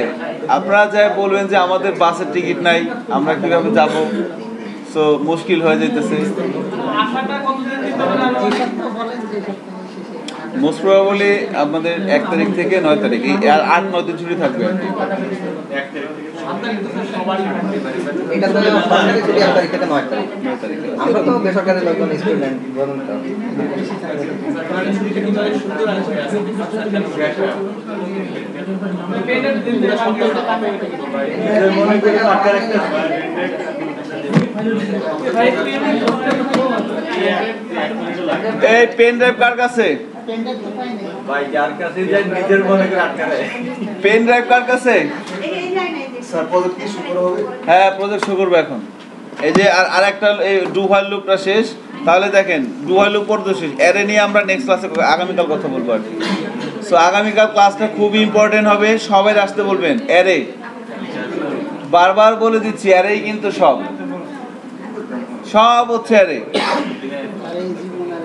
Speaker 1: আপনারা যাই বলবেন যে আমাদের বাসের টিকিট নাই, আমরা কিভাবে যাব? সো মুশকিল হয়ে যাইতেছে।
Speaker 4: আশাটা কতদিন দিতে হবে?
Speaker 1: মোস্ট প্রবাবলি আপনাদের 1 তারিখ থেকে 9 তারিখ এই আর 8-9 দিন ছুটি থাকবে আর কি।
Speaker 2: এটা তো সরকারি ছুটি 1 তারিখ থেকে 9 তারিখ।
Speaker 1: 9 তারিখে
Speaker 2: আমরা তো বেসরকারি লোকজন স্টুডেন্ট বলুন তো।
Speaker 3: মনে করি সরকার একটা
Speaker 1: এই পেন ড্রাইভ কার কাছে?
Speaker 3: ভাই যার কাছে যায় নিজের মনে করে আটকা দেয়।
Speaker 1: পেন ড্রাইভ কার কাছে?
Speaker 7: স্যার প্রজেক্ট কি শুরু হবে?
Speaker 1: হ্যাঁ প্রজেক্ট শুরু করবে এখন। এই যে আর একটা এই ডু হোয়াইল লুপটা শেষ, তাহলে দেখেন ডু হোয়াইল লুপ পর্যন্ত শেষ। এরে নিয়ে আমরা নেক্সট ক্লাসে আগামীকাল কথা বলবো আর কি। সো আগামীকাল ক্লাসটা খুব ইম্পর্টেন্ট হবে, সবাই আসতে বলবেন। এরে বারবার বলে দিচ্ছি, এরেই কিন্তু সব হচ্ছে এরে।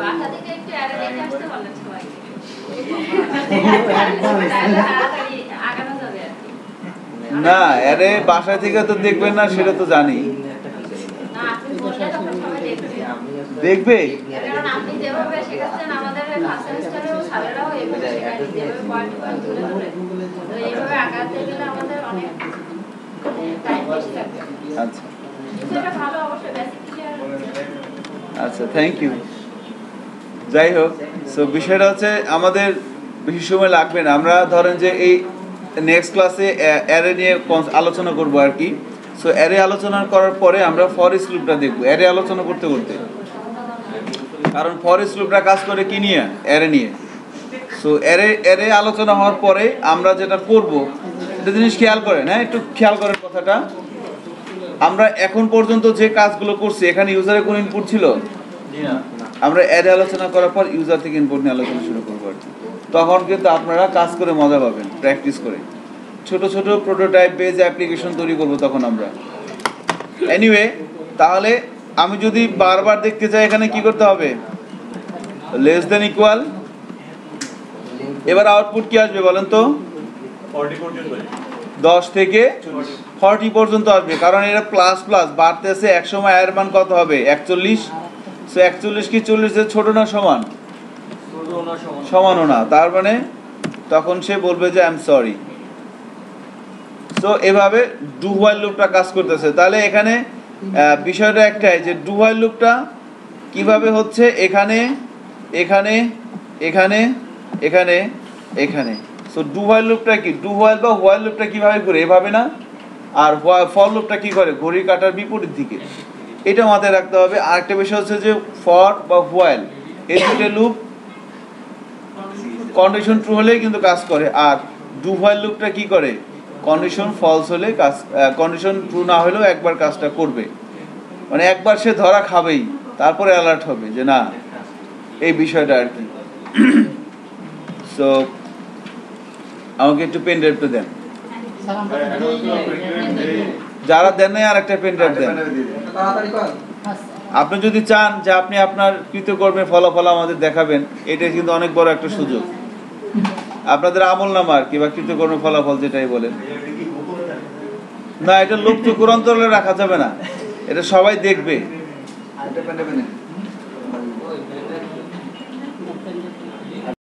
Speaker 5: বাসা থেকে একটু অ্যারে দেখে আসতে বলেন সবাইকে। তাড়াতাড়ি আগানো যাবে আর কি।
Speaker 1: না এরে বাসা থেকে তো দেখবেন না, সেটা তো জানি।
Speaker 5: না আপনি বললে তখন সবাই দেখবে।
Speaker 1: দেখবে
Speaker 5: কারণ আপনি যেভাবে শেখাচ্ছেন আমাদের ফার্স্ট সেমিস্টারেও স্যারেরাও এইভাবে শেখায়, যেভাবে পয়েন্ট পয়েন্ট তুলে ধরে। তো এইভাবে আগাতে গেলে আমাদের অনেক টাইম বেশি লাগবে।
Speaker 1: আচ্ছা
Speaker 5: কিন্তু এটা ভালো, অবশ্যই বেসিক ক্লিয়ার।
Speaker 1: আচ্ছা থ্যাংক ইউ। যাই হোক, সো বিষয়টা হচ্ছে আমাদের বেশি সময় লাগবে না। আমরা ধরেন যে এই নেক্সট ক্লাসে অ্যারে নিয়ে আলোচনা করব আর কি। সো অ্যারে আলোচনা করার পরে আমরা ফর ইচ লুপটা দেখব অ্যারে আলোচনা করতে করতে, কারণ ফর ইচ লুপটা কাজ করে কি নিয়ে? অ্যারে নিয়ে। সো অ্যারে আলোচনা হওয়ার পরে আমরা যেটা করব, একটা জিনিস খেয়াল করেন, হ্যাঁ একটু খেয়াল করেন কথাটা। আমরা এখন পর্যন্ত যে কাজগুলো করছি, এখানে ইউজারের কোনো ইনপুট ছিল? আমরা অ্যারে আলোচনা করার পর ইউজার থেকে ইনপুট নিয়ে আলোচনা শুরু করবো আর কি। তখন কিন্তু আপনারা কাজ করে মজা পাবেন, প্র্যাকটিস করে। ছোট ছোট প্রোটোটাইপ বেজ অ্যাপ্লিকেশন তৈরি করব তখন আমরা। এনিওয়ে, তাহলে আমি যদি বারবার দেখতে চাই, এখানে কি করতে হবে? Less than equal. এবার আউটপুট কি আসবে বলেন তো?
Speaker 3: 40 পর্যন্ত
Speaker 1: 10 থেকে 40 পর্যন্ত আসবে, কারণ এটা প্লাস প্লাস বাড়তেছে। এক সময় এর মান কত হবে? 41। সো 41 কি 40 এর ছোট না সমান? সমানও না। তার মানে তখন সে বলবে যে আই এম সরি। সো এভাবে ডু হোয়াইল লুপটা কাজ করতেছে। তাহলে এখানে বিষয়টা একটাই, যে ডু হোয়াইল লুপটা কিভাবে হচ্ছে, এখানে এখানে এখানে এখানে এখানে। সো ডু হোয়াইল লুপটা কি? ডু হোয়াইল বা হোয়াইল লুপটা কিভাবে করে? এভাবে না। আর ফর লুপটা কি করে? ঘড়ির কাঁটার বিপরীত দিকে। এটা মাথায় রাখতে হবে। আরেকটা বিষয় হচ্ছে যে ফর বা হোয়াইল, এই দুটো লুপ কন্ডিশন ট্রু হলেই কিন্তু কাজ করে। আর ডু হোয়াইল লুপটা কি করে? কন্ডিশন ফলস হলে কাজ, কন্ডিশন ট্রু না হলেও একবার কাজটা করবে। মানে একবার সে ধরা খাবেই, তারপরে অ্যালার্ট হবে যে না, এই বিষয়টা আর কি। সো আমাকে একটু পেন ড্রাইভটা দেন। যারা দেন নাই আর একটা পেন ড্রাইভ দেন।
Speaker 2: তাড়াতাড়ি কর।
Speaker 1: আপনি যদি চান যে আপনি আপনার কৃতকর্মের ফলাফল আমাদের দেখাবেন, এটা কিন্তু অনেক বড় একটা সুযোগ। আপনাদের আমল নামার কিংবা কৃতকর্মের ফলাফল যেটাই বলেন না, এটা লোক চক্ষুর অন্তরালে রাখা যাবে না, এটা সবাই দেখবে।